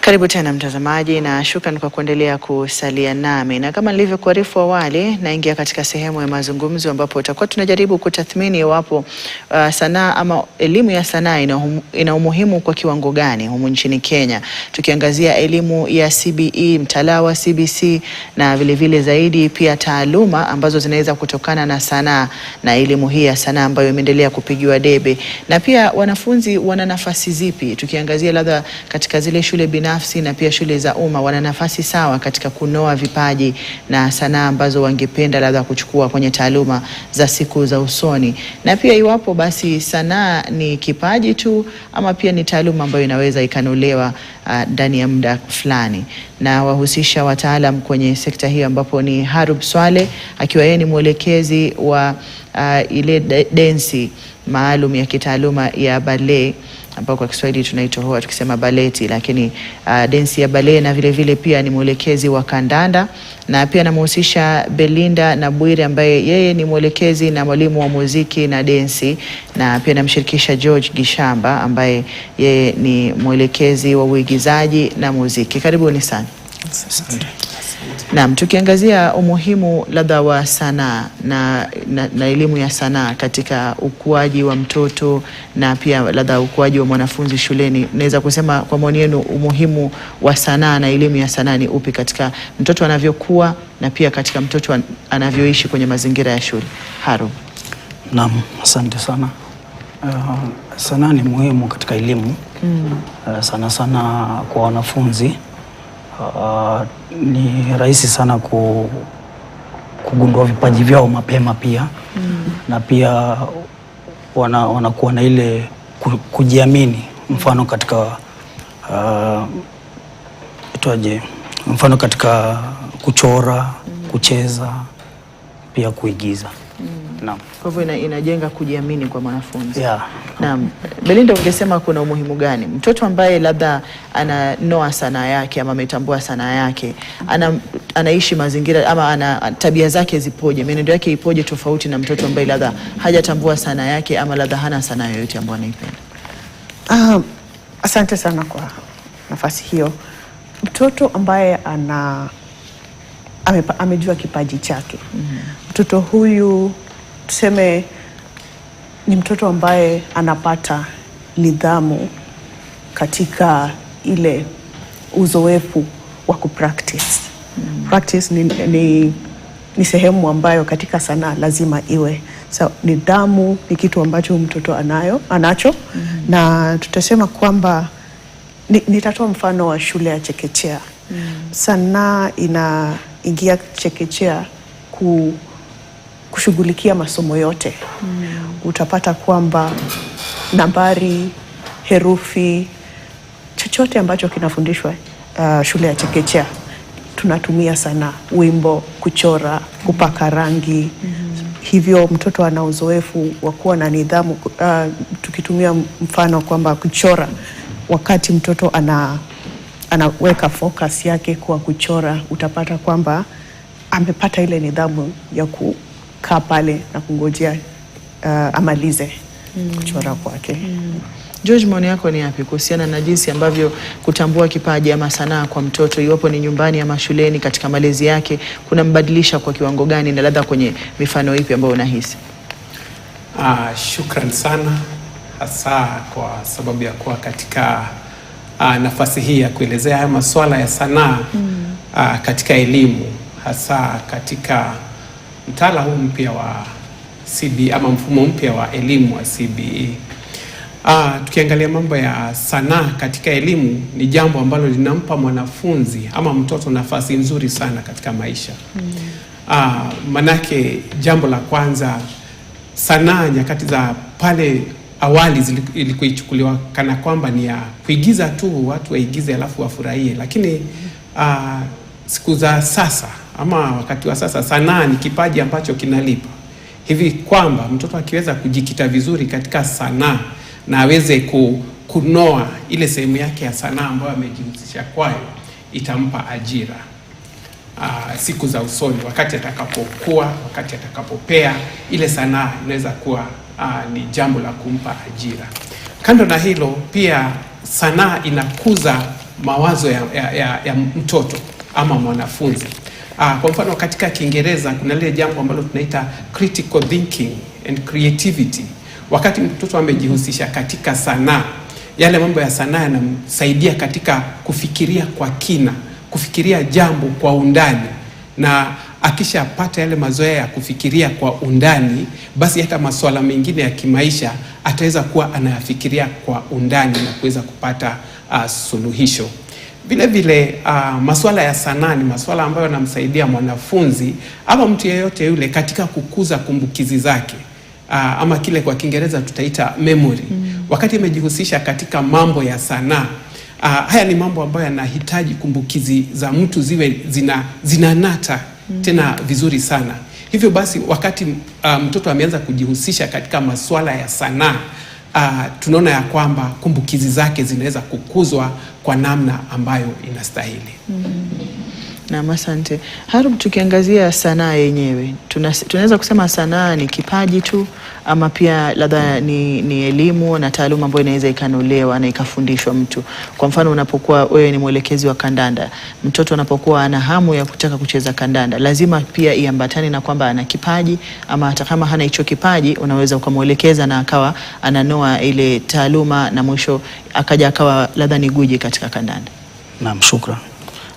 Karibu tena mtazamaji, na shukrani kwa kuendelea kusalia nami, na kama nilivyokuarifu awali, naingia katika sehemu ya mazungumzo ambapo tutakuwa tunajaribu kutathmini iwapo sanaa ama elimu ya sanaa ina umuhimu kwa kiwango gani humu nchini Kenya, tukiangazia elimu ya CBE, mtaala wa CBC, na vile zaidi pia taaluma ambazo zinaweza kutokana na sanaa na elimu hii ya sanaa ambayo imeendelea kupigiwa debe, na pia wanafunzi wana nafasi zipi, tukiangazia labda katika zile shule binafsi na pia shule za umma wana nafasi sawa katika kunoa vipaji na sanaa ambazo wangependa labda kuchukua kwenye taaluma za siku za usoni, na pia iwapo basi sanaa ni kipaji tu ama pia ni taaluma ambayo inaweza ikanolewa ndani ya muda fulani. Na wahusisha wataalam kwenye sekta hiyo ambapo ni Harub Swale akiwa yeye ni mwelekezi wa ile densi maalum ya kitaaluma ya ballet ambao kwa Kiswahili tunaitoa tukisema baleti, lakini densi ya ballet, na vile pia ni mwelekezi wa kandanda, na pia namhusisha Belinda Nabwire ambaye yeye ni mwelekezi na mwalimu wa muziki na densi, na pia namshirikisha George Gishamba ambaye yeye ni mwelekezi wa uigizaji na muziki. Karibuni sana. Naam, tukiangazia umuhimu labda wa sanaa na elimu ya sanaa katika ukuaji wa mtoto na pia labda ukuaji wa mwanafunzi shuleni, naweza kusema kwa maoni yenu umuhimu wa sanaa na elimu ya sanaa ni upi katika mtoto anavyokuwa na pia katika mtoto anavyoishi kwenye mazingira ya shule? Haru. Naam, asante sana. Sanaa ni muhimu katika elimu sana kwa wanafunzi. Ni rahisi sana kugundua vipaji vyao mapema pia na pia wanakuwa na ile kujiamini, mfano katika mfano katika kuchora, kucheza, pia kuigiza. Naam. Kwa hivyo inajenga kujiamini kwa mwanafunzi. Yeah. Naam. Belinda, ungesema kuna umuhimu gani mtoto ambaye labda ananoa sanaa yake ama ametambua sanaa yake, anaishi mazingira ama ana tabia zake zipoje, mwenendo yake ipoje tofauti na mtoto ambaye labda hajatambua sanaa yake ama labda hana sanaa yoyote ambayo anaipenda? Asante sana kwa nafasi hiyo. Mtoto ambaye amejua kipaji chake, mtoto huyu tuseme ni mtoto ambaye anapata nidhamu katika ile uzoefu wa kupractice. Practice ni sehemu ambayo katika sanaa lazima iwe. So nidhamu ni kitu ambacho mtoto anacho. Na tutasema kwamba nitatoa mfano wa shule ya chekechea. Sanaa inaingia chekechea kushughulikia masomo yote. Utapata kwamba nambari, herufi, chochote ambacho kinafundishwa shule ya chekechea tunatumia sanaa, wimbo, kuchora, kupaka rangi. Hivyo mtoto ana uzoefu wa kuwa na nidhamu. Tukitumia mfano kwamba kuchora, wakati mtoto anaweka focus yake kwa kuchora, utapata kwamba amepata ile nidhamu ya kukaa pale na kungojea amalize kuchora kwake. George, maoni yako ni yapi kuhusiana na jinsi ambavyo kutambua kipaji ama sanaa kwa mtoto, iwapo ni nyumbani ama shuleni, katika malezi yake kuna mbadilisha kwa kiwango gani, na labda kwenye mifano ipi ambayo unahisi? Shukran sana, hasa kwa sababu ya kuwa katika nafasi hii ya kuelezea haya masuala ya sanaa katika elimu, hasa katika mtaala huu mpya wa CBE ama mfumo mpya wa elimu wa CBE. Tukiangalia mambo ya sanaa katika elimu, ni jambo ambalo linampa mwanafunzi ama mtoto nafasi nzuri sana katika maisha. Manake jambo la kwanza, sanaa nyakati za pale awali ilikuwa ichukuliwa kana kwamba ni ya kuigiza tu, watu waigize alafu wafurahie, lakini siku za sasa ama wakati wa sasa, sanaa ni kipaji ambacho kinalipa, hivi kwamba mtoto akiweza kujikita vizuri katika sanaa na aweze kunoa ile sehemu yake ya sanaa ambayo amejihusisha kwayo, itampa ajira siku za usoni, wakati atakapokuwa, wakati atakapopea, ile sanaa inaweza kuwa ni jambo la kumpa ajira. Kando na hilo, pia sanaa inakuza mawazo ya mtoto ama mwanafunzi. Kwa mfano katika Kiingereza kuna lile jambo ambalo tunaita critical thinking and creativity. Wakati mtoto amejihusisha katika sanaa, yale mambo ya sanaa yanamsaidia katika kufikiria kwa kina, kufikiria jambo kwa undani, na akishapata yale mazoea ya kufikiria kwa undani, basi hata masuala mengine ya kimaisha ataweza kuwa anayafikiria kwa undani na kuweza kupata suluhisho. Vile vile masuala ya sanaa ni masuala ambayo yanamsaidia mwanafunzi ama mtu yeyote yule katika kukuza kumbukizi zake, ama kile kwa Kiingereza tutaita memory. Wakati amejihusisha katika mambo ya sanaa, haya ni mambo ambayo yanahitaji kumbukizi za mtu ziwe zinanata tena vizuri sana. Hivyo basi wakati mtoto ameanza kujihusisha katika masuala ya sanaa, tunaona ya kwamba kumbukizi zake zinaweza kukuzwa kwa namna ambayo inastahili. Na asante. Harub, tukiangazia sanaa yenyewe, tunaweza kusema sanaa ni kipaji tu ama pia labda ni elimu na taaluma ambayo inaweza ikanolewa na ikafundishwa mtu? Kwa mfano, unapokuwa wewe ni mwelekezi wa kandanda, mtoto anapokuwa ana hamu ya kutaka kucheza kandanda, lazima pia iambatane na kwamba ana kipaji, ama hata kama hana hicho kipaji unaweza ukamwelekeza na akawa ananoa ile taaluma na mwisho akaja akawa labda ni guji katika kandanda? Naam, shukrani.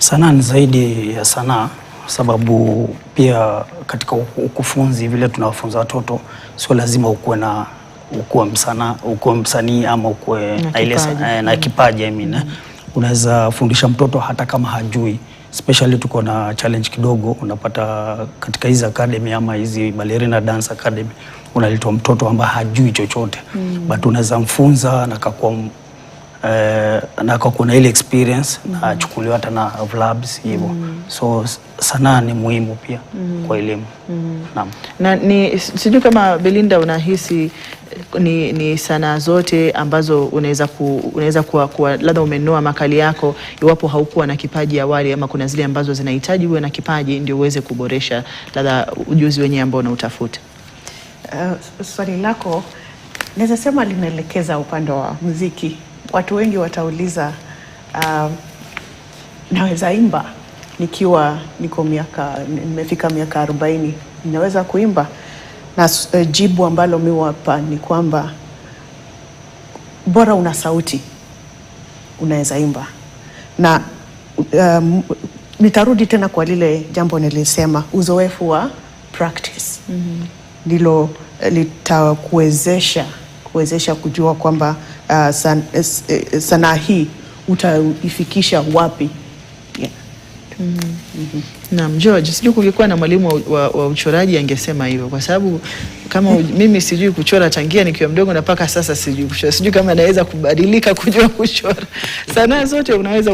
Sanaa ni zaidi ya sanaa, sababu pia katika ukufunzi vile tunawafunza watoto, sio lazima ukuwe msanii ama ukuwe na kipaji. Unaweza fundisha mtoto hata kama hajui. Especially tuko na challenge kidogo, unapata katika hizi academy ama hizi ballerina dance academy unaletwa mtoto ambaye hajui chochote, but unaweza mfunza na kwa kuna ile experience na chukuliwa hata na labs hivyo. So sanaa ni muhimu pia kwa elimu. Naam. Na sijui kama Belinda unahisi ni sanaa zote ambazo unaweza kuwa labda umenoa makali yako iwapo haukuwa na kipaji awali, ama kuna zile ambazo zinahitaji uwe na kipaji ndio uweze kuboresha labda ujuzi wenyewe ambao unautafuta? Swali lako naweza sema linaelekeza upande wa muziki. Watu wengi watauliza, naweza imba nikiwa nimefika miaka 40, ninaweza kuimba? Na jibu ambalo mimi wapa ni kwamba bora una sauti unaweza imba. Na nitarudi tena kwa lile jambo nilisema, uzoefu wa practice ndilo litakuwezesha kujua kwamba sanaa hii utaifikisha wapi. Naam, George, sijui kungekuwa na mwalimu wa uchoraji angesema hivyo, kwa sababu kama mimi sijui kuchora tangia nikiwa mdogo na mpaka sasa sijui kuchora. Sijui kama naweza kubadilika kujua kuchora. Sanaa zote unaweza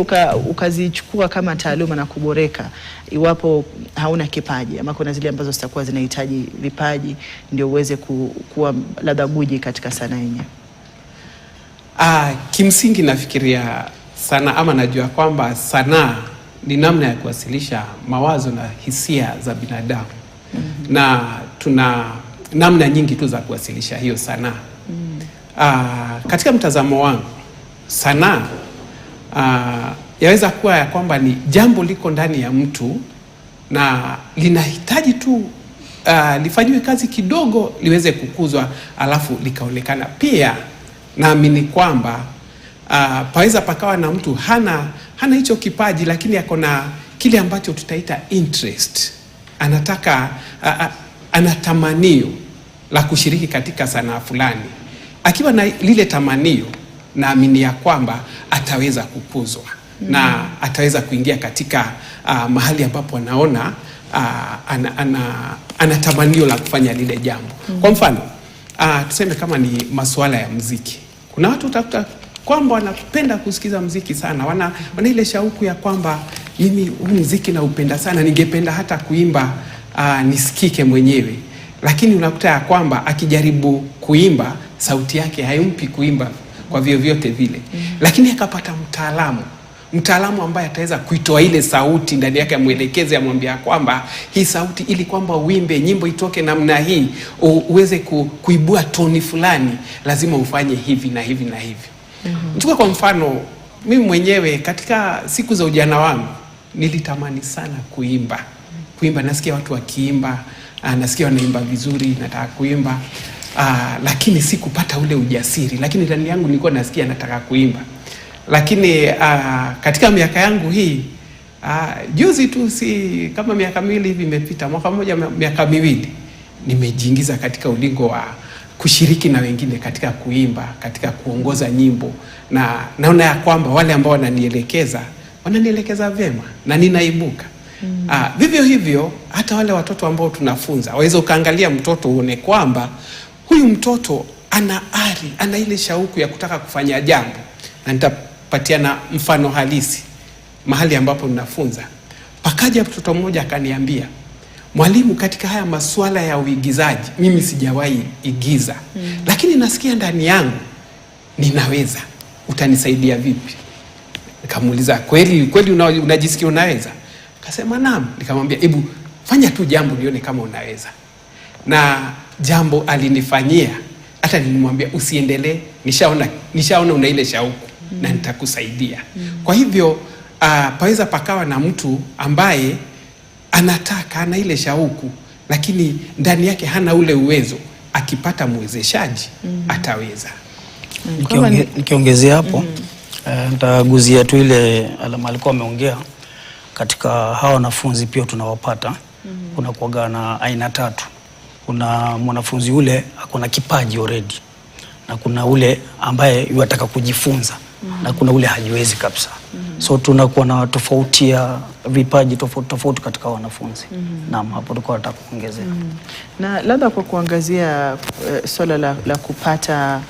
ukazichukua kama taaluma na kuboreka iwapo hauna kipaji, ama kuna zile ambazo zitakuwa zinahitaji vipaji ndio uweze kuwa labda guji katika sanaa yenyewe. Kimsingi nafikiria sanaa, ama najua kwamba sanaa ni namna ya kuwasilisha mawazo na hisia za binadamu. Na tuna namna nyingi tu za kuwasilisha hiyo sanaa. Katika mtazamo wangu, sanaa yaweza kuwa ya kwamba ni jambo liko ndani ya mtu na linahitaji tu lifanywe kazi kidogo liweze kukuzwa alafu likaonekana. Pia naamini kwamba paweza pakawa na mtu hana hicho kipaji, lakini ako na kile ambacho tutaita interest. Anataka ana tamanio la kushiriki katika sanaa fulani. Akiwa na lile tamanio, naamini ya kwamba ataweza kukuzwa na ataweza kuingia katika mahali ambapo anaona ana tamanio la kufanya lile jambo. Kwa mfano, tuseme kama ni masuala ya muziki. Kuna watu utakuta kwamba wanapenda kusikiza muziki sana. Wana ile shauku ya kwamba mimi huu muziki naupenda sana, ningependa hata kuimba nisikike mwenyewe. Lakini unakuta ya kwamba akijaribu kuimba, sauti yake haimpi kuimba kwa vyovyote vile. Lakini akapata mtaalamu ambaye ataweza kuitoa ile sauti ndani yake, amwelekeze, amwambia kwamba hii sauti ili kwamba uimbe nyimbo itoke namna hii, uweze kuibua toni fulani, lazima ufanye hivi na hivi na hivi. Chukua kwa mfano mimi mwenyewe katika siku za ujana wangu nilitamani sana kuimba. Nasikia watu wakiimba, nasikia wanaimba vizuri, nataka kuimba. Lakini sikupata ule ujasiri, lakini ndani yangu nilikuwa nasikia nataka kuimba. Lakini katika miaka yangu hii juzi tu, si kama miaka miwili hivi imepita, mwaka mmoja, miaka miwili, nimejiingiza katika ulingo wa kushiriki na wengine katika kuimba, katika kuongoza nyimbo, na naona ya kwamba wale ambao wananielekeza vyema na ninaibuka. Vivyo hivyo hata wale watoto ambao tunafunza, waweza ukaangalia mtoto uone kwamba huyu mtoto ana ari, ana ile shauku ya kutaka kufanya jambo. Na nitapatiana mfano halisi mahali ambapo ninafunza. Pakaja mtoto mmoja akaniambia, mwalimu, katika haya masuala ya uigizaji mimi sijawahi igiza, lakini nasikia ndani yangu ninaweza, utanisaidia vipi? Nikamuuliza, kweli unajisikia unaweza? Akasema naam. Nikamwambia, hebu fanya tu jambo nione kama unaweza. Na jambo alinifanyia, hata nilimwambia usiendelee, nishaona una ile shauku na nitakusaidia. Kwa hivyo paweza pakawa na mtu ambaye ana ile shauku, lakini ndani yake hana ule uwezo. Akipata mwezeshaji ataweza. Nikiongezea hapo, nitaguzia tu ile alama alikuwa ameongea. Katika hawa wanafunzi pia tunawapata, kuna kuaga na aina tatu. Kuna mwanafunzi ule akona kipaji already, na kuna ule ambaye yataka kujifunza, na kuna ule hajiwezi kabisa. So tunakuwa na tofauti ya vipaji tofauti katika wanafunzi. Naam, hapo tulikuwa nataka kuongezea. Na labda kwa kuangazia swala la kupata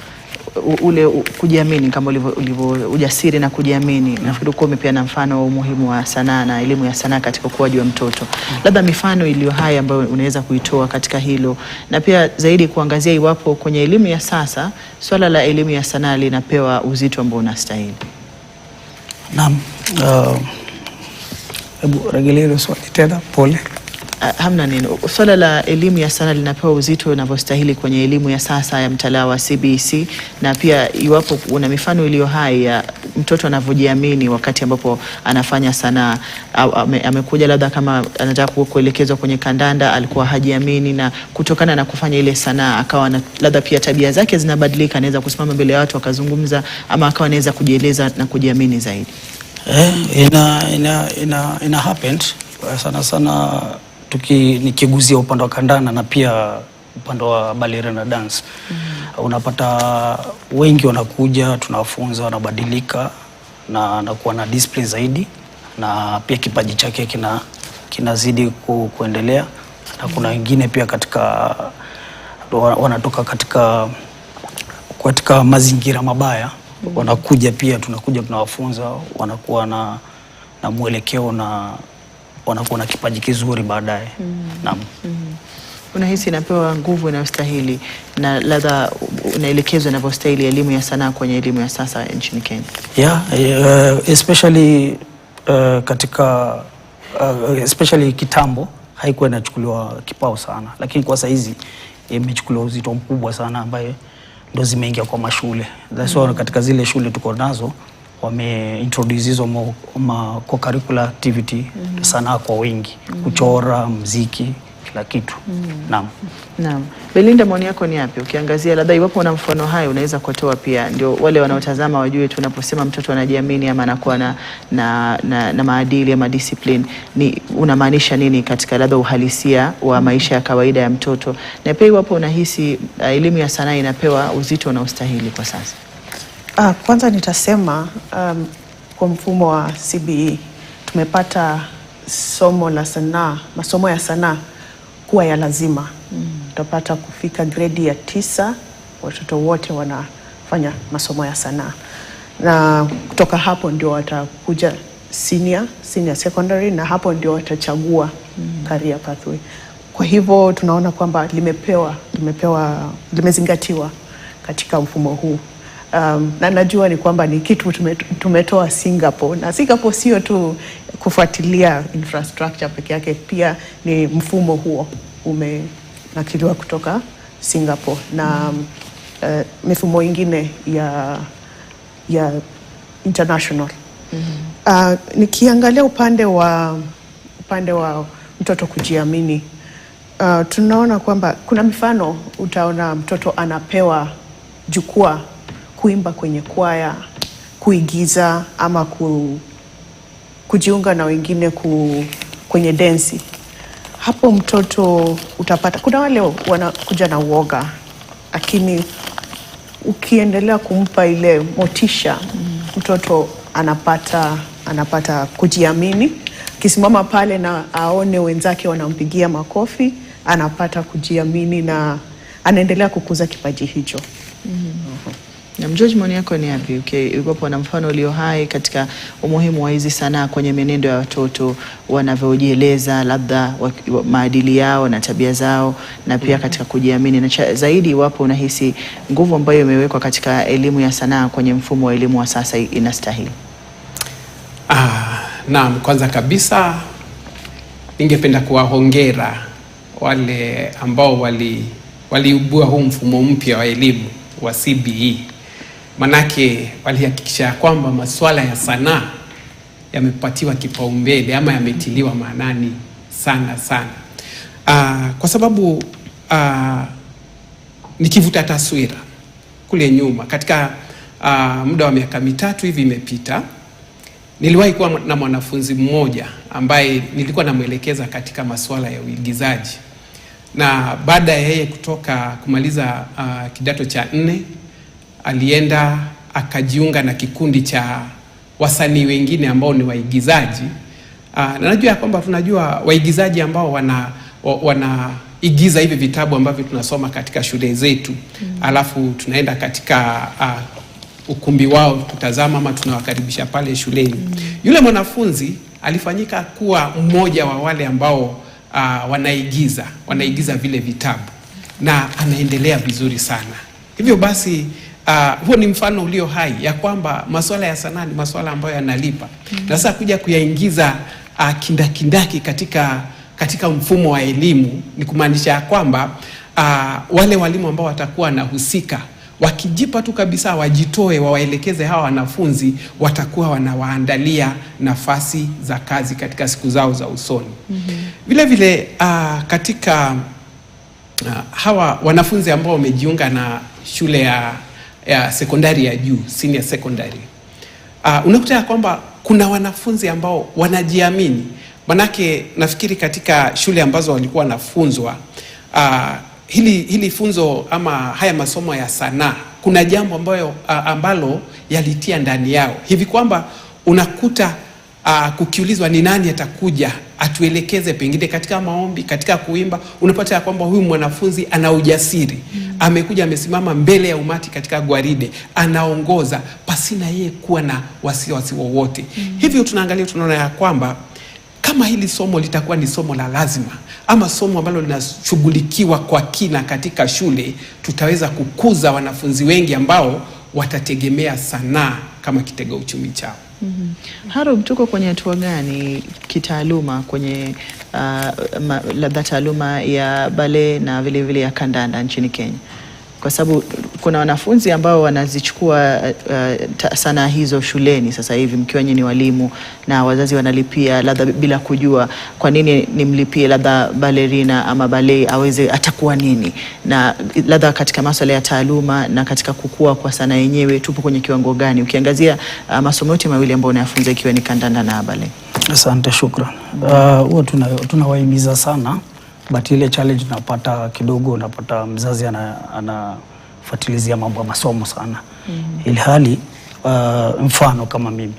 ule kujiamini, kama ulivyo ujasiri na kujiamini, nafikiri uko pia na mfano wa umuhimu wa sanaa na elimu ya sanaa katika ukuaji wa mtoto. Labda mifano iliyo hai ambayo unaweza kuitoa katika hilo, na pia zaidi kuangazia iwapo kwenye elimu ya sasa swala la elimu ya sanaa linapewa uzito ambao unastahili. Naam, hebu rejelea hilo swali tena, pole. Hamna nini. Swala la elimu ya sanaa linapewa uzito unavyostahili kwenye elimu ya sasa ya mtaala wa CBC, na pia iwapo una mifano iliyo hai ya mtoto anavyojiamini wakati ambapo anafanya sanaa, amekuja labda kama anataka kuelekezwa kwenye kandanda, alikuwa hajiamini, na kutokana na kufanya ile sanaa akawa labda pia tabia zake zinabadilika, anaweza kusimama mbele ya watu akazungumza, ama akawa anaweza kujieleza na kujiamini zaidi. Ina happened sana nikiguzia upande wa kandana na pia upande wa ballerina dance. Unapata wengi wanakuja, tunawafunza, wanabadilika na kuwa na display zaidi, na pia kipaji chake kinazidi kuendelea. Na kuna wengine pia wanatoka katika mazingira mabaya, wanakuja pia, tunawafunza, wanakuwa na mwelekeo na wanakuwa na kipaji kizuri baadaye. Naam. Unahisi inapewa nguvu inayostahili na ladha unaelekezwa inavyostahili elimu ya sanaa kwenye elimu ya sasa nchini Kenya? Especially especially kitambo haikuwa inachukuliwa kipao sana, lakini kwa sasa hizi imechukuliwa uzito mkubwa sana, ambaye ndo zimeingia kwa mashule. That's why katika zile shule tuko nazo wameintroduce hizo co-curricular activity, sanaa kwa wingi, kuchora, muziki, kila kitu. Naam. Belinda, maoni yako ni yapi? Ukiangazia labda iwapo una mfano hai unaweza kutoa pia, ndio wale wanaotazama wajue tunaposema mtoto anajiamini ama anakuwa na maadili ama discipline, ni unamaanisha nini katika labda uhalisia wa maisha ya kawaida ya mtoto, na pia iwapo unahisi elimu ya sanaa inapewa uzito unaostahili kwa sasa. Kwanza nitasema kwa mfumo wa CBE tumepata somo la sanaa, masomo ya sanaa kuwa ya lazima. Tutapata kufika gredi ya 9 watoto wote wanafanya masomo ya sanaa, na kutoka hapo ndio watakuja senior secondary, na hapo ndio watachagua career pathway. Kwa hivyo tunaona kwamba limezingatiwa katika mfumo huu. Na najua ni kwamba ni kitu tumetoa Singapore, na Singapore sio tu kufuatilia infrastructure peke yake, pia ni mfumo huo umenakiliwa kutoka Singapore, na mifumo ingine ya international. Nikiangalia upande wa mtoto kujiamini, tunaona kwamba kuna mifano, utaona mtoto anapewa jukwaa kuimba kwenye kwaya, kuigiza ama kujiunga na wengine kwenye densi. Hapo mtoto utapata, kuna wale wanakuja na uoga, lakini ukiendelea kumpa ile motisha, mtoto anapata kujiamini. Akisimama pale na aone wenzake wanampigia makofi, anapata kujiamini na anaendelea kukuza kipaji hicho. Na George, maoni yako ni yapi? Iwapo na mfano ulio hai katika umuhimu wa hizi sanaa kwenye menendo ya watoto wanavyojieleza, labda maadili yao na tabia zao, na pia katika kujiamini, na zaidi iwapo unahisi nguvu ambayo imewekwa katika elimu ya sanaa kwenye mfumo wa elimu wa sasa inastahili? Naam, kwanza kabisa ningependa kuwahongera wale ambao waliubua huu mfumo mpya wa elimu wa CBE. Manake walihakikisha kwamba masuala ya sanaa yamepatiwa kipaumbele ama yametiliwa maanani sana. Kwa sababu nikivuta taswira kule nyuma, katika muda wa miaka 3 hivi imepita, niliwahi kuwa na mwanafunzi mmoja ambaye nilikuwa namwelekeza katika masuala ya uigizaji. Na baada ya yeye kutoka kumaliza kidato cha 4, alienda akajiunga na kikundi cha wasanii wengine ambao ni waigizaji. Na najua ya kwamba tunajua waigizaji ambao wanaigiza hivi vitabu ambavyo tunasoma katika shule zetu. Alafu tunaenda katika ukumbi wao kutazama ama tunawakaribisha pale shuleni. Yule mwanafunzi alifanyika kuwa mmoja wa wale ambao wanaigiza vile vitabu, na anaendelea vizuri sana. Hivyo basi huo ni mfano ulio hai ya kwamba masuala ya sanaa ni masuala ambayo yanalipa. Na sasa kuja kuyaingiza kindakindaki katika mfumo wa elimu, ni kumaanisha ya kwamba wale walimu ambao watakuwa wanahusika, wakijipa tu kabisa wajitoe wawaelekeze hawa wanafunzi, watakuwa wanawaandalia nafasi za kazi katika siku zao za usoni. Vile vile katika hawa wanafunzi ambao wamejiunga na shule ya sekondari ya juu, senior secondary, unakuta kwamba kuna wanafunzi ambao wanajiamini. Manake nafikiri katika shule ambazo walikuwa wanafunzwa hili funzo ama haya masomo ya sanaa, kuna jambo ambalo yalitia ndani yao, hivi kwamba unakuta kukiulizwa ni nani atakuja atuelekeze pengine katika maombi, katika kuimba, unapata ya kwamba huyu mwanafunzi ana ujasiri. Amekuja amesimama mbele ya umati katika gwaride, anaongoza pasina yeye kuwa na wasiwasi wowote. Hivyo tunaona ya kwamba kama hili somo litakuwa ni somo la lazima ama somo ambalo linashughulikiwa kwa kina katika shule, tutaweza kukuza wanafunzi wengi ambao watategemea sanaa kama kitega uchumi chao. Harub, tuko kwenye hatua gani kitaaluma kwenye labda taaluma ya bale na vile vile ya kandanda nchini Kenya? Kwa sababu kuna wanafunzi ambao wanazichukua sanaa hizo shuleni sasa hivi, mkiwa nyinyi ni walimu na wazazi wanalipia, labda bila kujua kwa nini nimlipie labda balerina ama ballet atakuwa nini, na labda katika masuala ya taaluma na katika kukua kwa sanaa yenyewe tupo kwenye kiwango gani, ukiangazia masomo yote mawili ambayo unayafunza ikiwa ni kandanda na ballet? Asante, shukran. Huwa tunawahimiza sana, but ile challenge tunapata kidogo, unapata mzazi anafuatilizia mambo ya masomo sana. Ilhali mfano kama mimi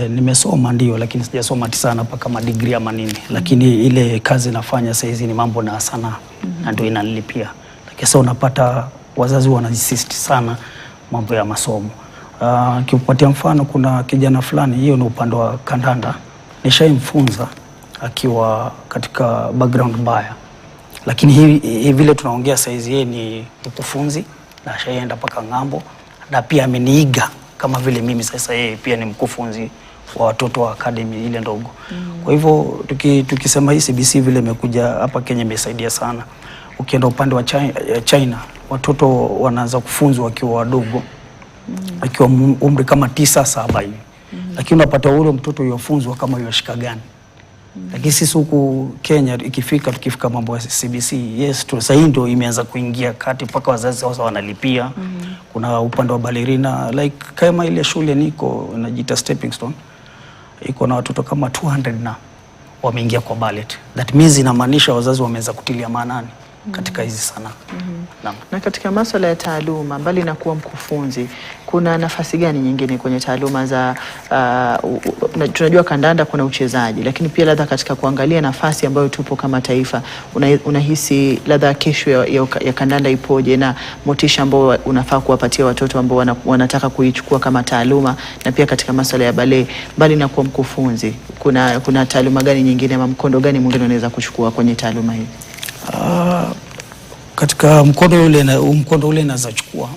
nimesoma ndio, lakini sijasoma sana mpaka kama degree ama nini, lakini ile kazi nafanya sasa hizi ni mambo na sanaa na ndio inanilipia. Lakini sasa unapata wazazi wanainsist sana mambo ya masomo. Kiupatia mfano, kuna kijana fulani, hiyo ni upande wa kandanda, nishaimfunza akiwa katika background mbaya, lakini hivi vile tunaongea saizi yeye ni mkufunzi na ashaenda paka ng'ambo, na pia ameniiga kama vile mimi sasa yeye pia ni mkufunzi wa watoto wa academy ile ndogo. Kwa hivyo tukisema hii CBC vile imekuja hapa Kenya imesaidia sana. Ukienda upande wa China watoto wanaanza kufunzwa wakiwa wadogo, akiwa umri kama 9, 7 hivi. Lakini unapata ule mtoto yofunzwa kama yoshika gani. Lakini sisi huku Kenya tukifika mambo ya CBC, yes, sasa hii ndio imeanza kuingia kati mpaka wazazi sasa wanalipia. Kuna upande wa ballerina like kama ile shule niko inajiita Stepping Stone, iko na watoto kama 200 na wameingia kwa ballet. That means inamaanisha wazazi wameweza kutilia maanani katika hizi sanaa. Na katika masuala ya taaluma, mbali na kuwa mkufunzi, kuna nafasi gani nyingine kwenye taaluma za tunajua kandanda kuna uchezaji, lakini pia labda katika kuangalia nafasi ambayo tupo kama taifa, unahisi labda kesho ya kandanda ipoje na motisha ambao unafaa kuwapatia watoto ambao wanataka kuichukua kama taaluma, na pia katika masuala ya ballet, mbali na kuwa mkufunzi, kuna taaluma gani nyingine ama mkondo gani mwingine unaweza kuchukua kwenye taaluma hii? Katika mkondo ule naweza chukua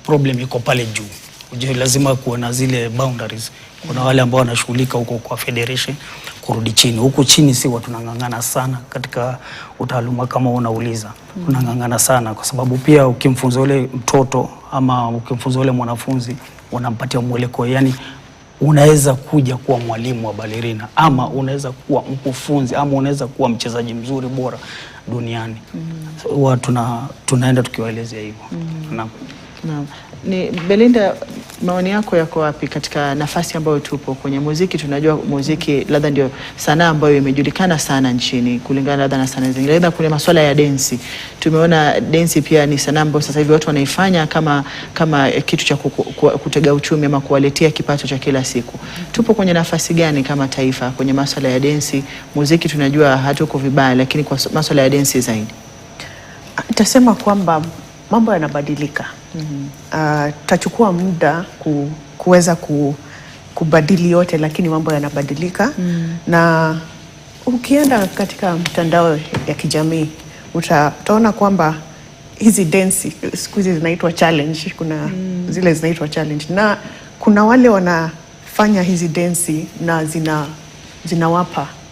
problem iko pale juu. Uje lazima kuwa na zile boundaries. Kuna wale ambao wanashughulika huko kwa federation kurudi chini. Huko chini si watu tunangangana sana katika utaaluma kama unauliza. Tunangangana sana kwa sababu pia ukimfunza ule mtoto ama ukimfunza ule mwanafunzi unampatia mwelekeo, yani unaweza kuja kuwa mwalimu wa ballerina ama unaweza kuwa mkufunzi ama unaweza kuwa mchezaji mzuri bora duniani. Huwa tunaenda tukiwaelezea hivyo. Naam. Ni Belinda, maoni yako yako wapi katika nafasi ambayo tupo kwenye muziki? Tunajua muziki labda ndio sanaa ambayo imejulikana sana nchini kulingana labda na sanaa zingine. Labda kule masuala ya densi, tumeona densi pia ni sanaa ambayo sasa hivi watu wanaifanya kama kitu cha kutega uchumi ama kuwaletea kipato cha kila siku. Tupo kwenye nafasi gani kama taifa kwenye masuala ya densi? Muziki tunajua hatuko vibaya, lakini kwa masuala ya densi zaidi. Nitasema kwamba mambo yanabadilika. Tachukua muda kuweza kubadili yote, lakini mambo yanabadilika. Na ukienda katika mtandao ya kijamii utaona kwamba hizi densi siku hizi zinaitwa challenge. Kuna zile zinaitwa challenge, na kuna wale wanafanya hizi densi na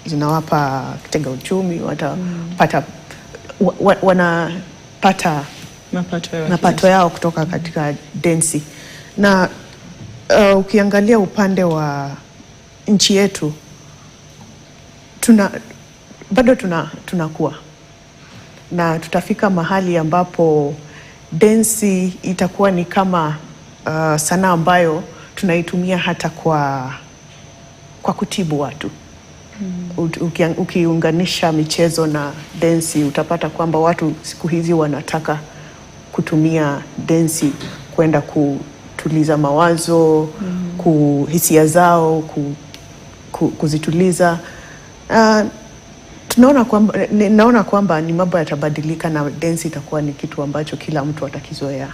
zinawapa kitega uchumi, watapata wanapata mapato yao kutoka katika densi. Na ukiangalia upande wa nchi yetu bado tunakuwa na tutafika mahali ambapo densi itakuwa ni kama sanaa ambayo tunaitumia hata kwa kutibu watu. Ukiunganisha michezo na densi utapata kwamba watu siku hizi wanataka kutumia densi kwenda kutuliza mawazo, hisia zao, kuzituliza. Naona kwamba ni mambo yatabadilika na densi itakuwa ni kitu ambacho kila mtu atakizoea.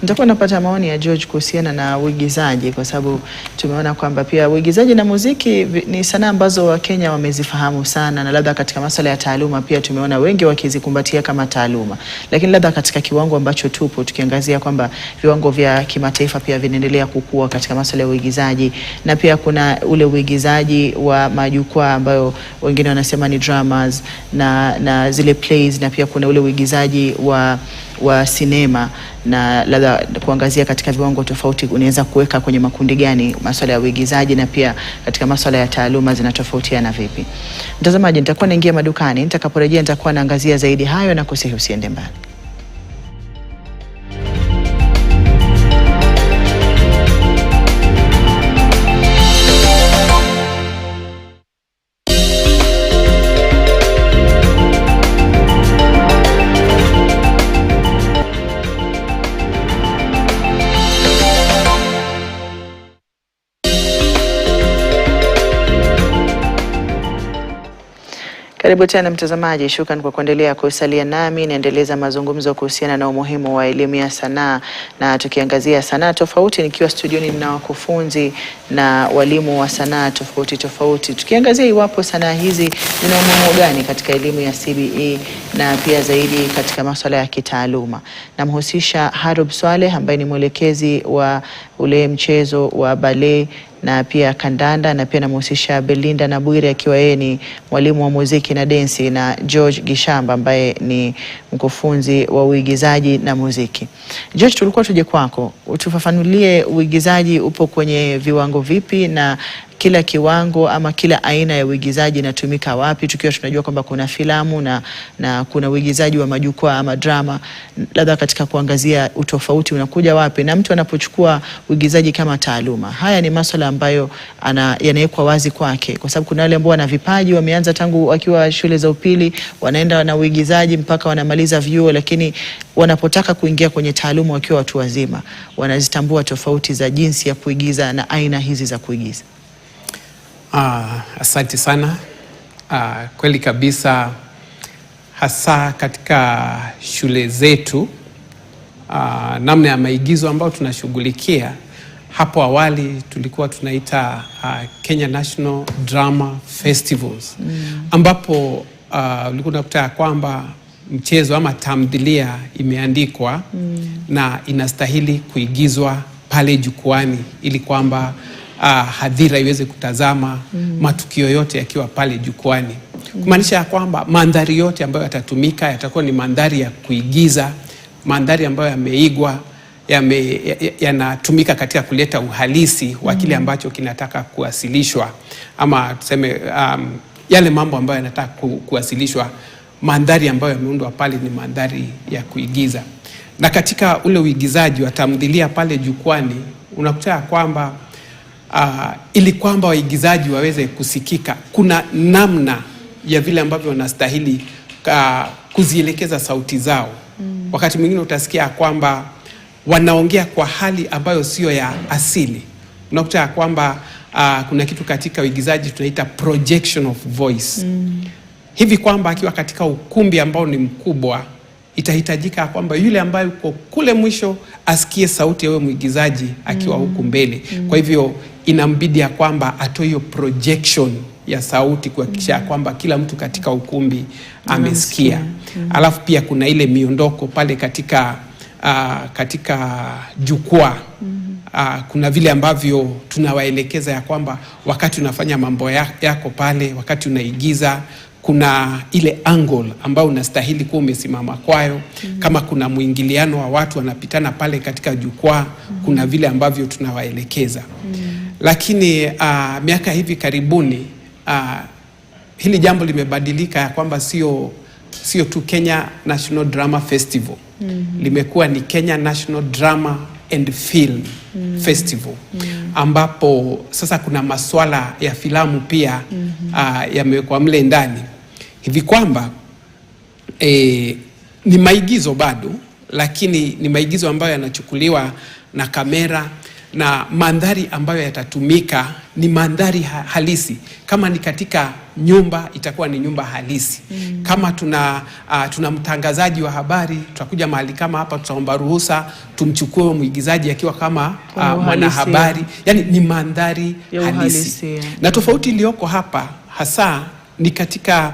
Nitakuwa napata maoni ya George kuhusiana na uigizaji, kwa sababu tumeona kwamba pia uigizaji na muziki ni sanaa ambazo Wakenya wamezifahamu sana, na labda katika masuala ya taaluma pia tumeona wengi wakizikumbatia kama taaluma. Lakini labda katika kiwango ambacho tupo tukiangazia kwamba viwango vya kimataifa pia vinaendelea kukua katika masuala ya uigizaji, na pia kuna ule uigizaji wa majukwaa ambayo wengine wanasema ni dramas na zile plays, na pia kuna ule uigizaji wa sinema, na labda kuangazia katika viwango tofauti unaweza kuweka kwenye makundi gani masuala ya uigizaji, na pia katika masuala ya taaluma zinatofautiana vipi. Mtazamaji, nitakuwa naingia madukani, nitakaporejea nitakuwa naangazia zaidi hayo, na kusihi usiende mbali. Karibu tena mtazamaji, shukrani kwa kuendelea kusalia nami. Naendeleza mazungumzo kuhusiana na umuhimu wa elimu ya sanaa, na tukiangazia sanaa tofauti, nikiwa studioni na wakufunzi na walimu wa sanaa tofauti, tukiangazia iwapo sanaa hizi zina umuhimu gani katika elimu ya CBE na pia zaidi katika masuala ya kitaaluma. Namhusisha Harub Swaleh ambaye ni mwelekezi wa ule mchezo wa ballet na pia kandanda, na pia namhusisha Belinda Nabwire akiwa yeye ni mwalimu wa muziki na densi, na George Gishamba ambaye ni mkufunzi wa uigizaji na muziki. George, tulikuwa tuje kwako utufafanulie uigizaji upo kwenye viwango vipi, na kila kiwango ama kila aina ya uigizaji inatumika wapi, tukiwa tunajua kwamba kuna filamu na kuna uigizaji wa majukwaa ama drama. Labda katika kuangazia utofauti unakuja wapi, na mtu anapochukua uigizaji kama taaluma, haya ni masuala ambayo yanawekwa wazi kwake, kwa sababu kuna wale ambao wana vipaji wameanza tangu wakiwa shule za upili, wanaenda na uigizaji mpaka wanamaliza vyuo, lakini wanapotaka kuingia kwenye taaluma wakiwa watu wazima, wanazitambua tofauti za jinsi ya kuigiza na aina hizi za kuigiza. Asante sana. Kweli kabisa, hasa katika shule zetu namna ya maigizo ambayo tunashughulikia, hapo awali tulikuwa tunaita Kenya National Drama Festivals, ambapo ulikuwa unakuta kwamba mchezo ama tamthilia imeandikwa na inastahili kuigizwa pale jukwani ili kwamba hadhira iweze kutazama matukio yote yakiwa pale jukwani. Kumaanisha ya kwamba mandhari yote ambayo yatatumika yatakuwa ni mandhari ya kuigiza, mandhari ambayo yameigwa, yanatumika katika kuleta uhalisi wa kile ambacho kinataka kuwasilishwa, ama tuseme yale mambo ambayo yanataka kuwasilishwa. Mandhari ambayo yameundwa pale ni mandhari ya kuigiza. Na katika ule uigizaji wa tamthilia pale jukwani, unakuta kwamba ili kwamba waigizaji waweze kusikika, kuna namna ya vile ambavyo wanastahili kuzielekeza sauti zao. Wakati mwingine utasikia kwamba wanaongea kwa hali ambayo sio ya asili. Unakuta kwamba kuna kitu katika uigizaji tunaita projection of voice. Hivi kwamba akiwa katika ukumbi ambao ni mkubwa, itahitajika kwamba yule ambaye yuko kule mwisho asikie sauti ya yule mwigizaji akiwa huku mbele. Kwa hivyo inambidi ya kwamba atoe hiyo projection ya sauti kuhakikisha kwamba kila mtu katika ukumbi amesikia. Alafu pia kuna ile miondoko pale katika jukwaa. Kuna vile ambavyo tunawaelekeza ya kwamba wakati unafanya mambo yako pale, wakati unaigiza, kuna ile angle ambayo unastahili kuwa umesimama kwayo. Kama kuna mwingiliano wa watu wanapitana pale katika jukwaa, kuna vile ambavyo tunawaelekeza. Lakini miaka hivi karibuni hili jambo limebadilika ya kwamba sio tu Kenya National Drama Festival. Limekuwa ni Kenya National Drama and Film Festival, ambapo sasa kuna masuala ya filamu pia yamewekwa mle ndani. Hivi kwamba ni maigizo bado, lakini ni maigizo ambayo yanachukuliwa na kamera, na mandhari ambayo yatatumika ni mandhari halisi. Kama ni katika nyumba, itakuwa ni nyumba halisi. Kama tuna mtangazaji wa habari, tutakuja mahali kama hapa, tutaomba ruhusa tumchukue mwigizaji akiwa kama mwanahabari. Yani ni mandhari halisi. Na tofauti iliyoko hapa hasa ni katika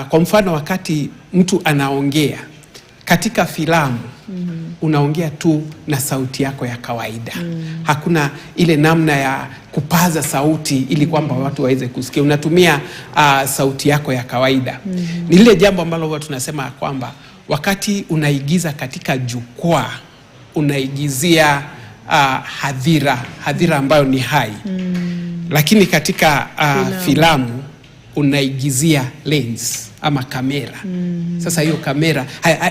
kwa mfano wakati mtu anaongea katika filamu, unaongea tu na sauti yako ya kawaida. Hakuna ile namna ya kupaza sauti ili kwamba watu waweze kusikia. Unatumia sauti yako ya kawaida. Ni lile jambo ambalo huwa tunasema kwamba wakati unaigiza katika jukwaa, unaigizia hadhira ambayo ni hai. Lakini katika filamu unaigizia lens ama kamera. Sasa hiyo kamera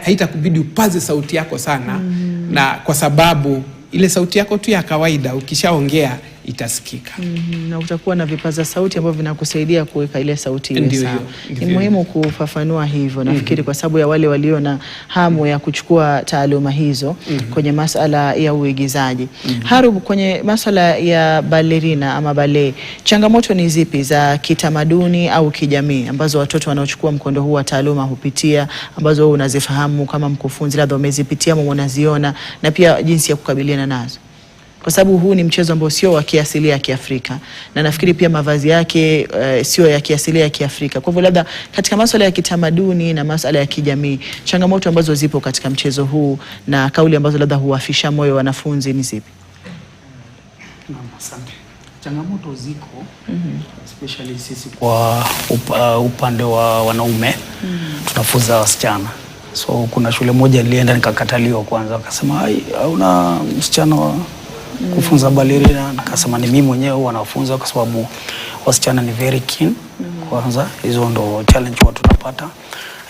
haitakubidi upaze sauti yako sana, na kwa sababu ile sauti yako tu ya kawaida ukishaongea itasikika. Na utakuwa na vipaza sauti ambavyo vinakusaidia kuweka ile sauti iwe sawa. Ni muhimu kufafanua hivyo. Nafikiri kwa sababu ya wale walio na hamu ya kuchukua taaluma hizo kwenye masuala ya uigizaji. Harub, kwenye masuala ya ballerina ama ballet, changamoto ni zipi za kitamaduni au kijamii ambazo watoto wanaochukua mkondo huu wa taaluma hupitia, ambazo wewe unazifahamu kama mkufunzi, labda umezipitia ama unaziona, na pia jinsi ya kukabiliana nazo? Kwa sababu huu ni mchezo ambao sio wa kiasilia ya Kiafrika, na nafikiri pia mavazi yake sio ya kiasilia ya Kiafrika. Kwa hivyo labda katika masuala ya kitamaduni na masuala ya kijamii, changamoto ambazo zipo katika mchezo huu na kauli ambazo labda huwafisha moyo wanafunzi ni zipi? Asante. Changamoto ziko especially sisi kwa upande wa wanaume tunafunza wasichana. So kuna shule moja nilienda nikakataliwa kwanza, wakasema hauna msichana wa kufunza ballerina. Nikasema ni mimi mwenyewe wanafunza kwa sababu wasichana ni very keen. Kwanza hizo ndo challenge watu tunapata.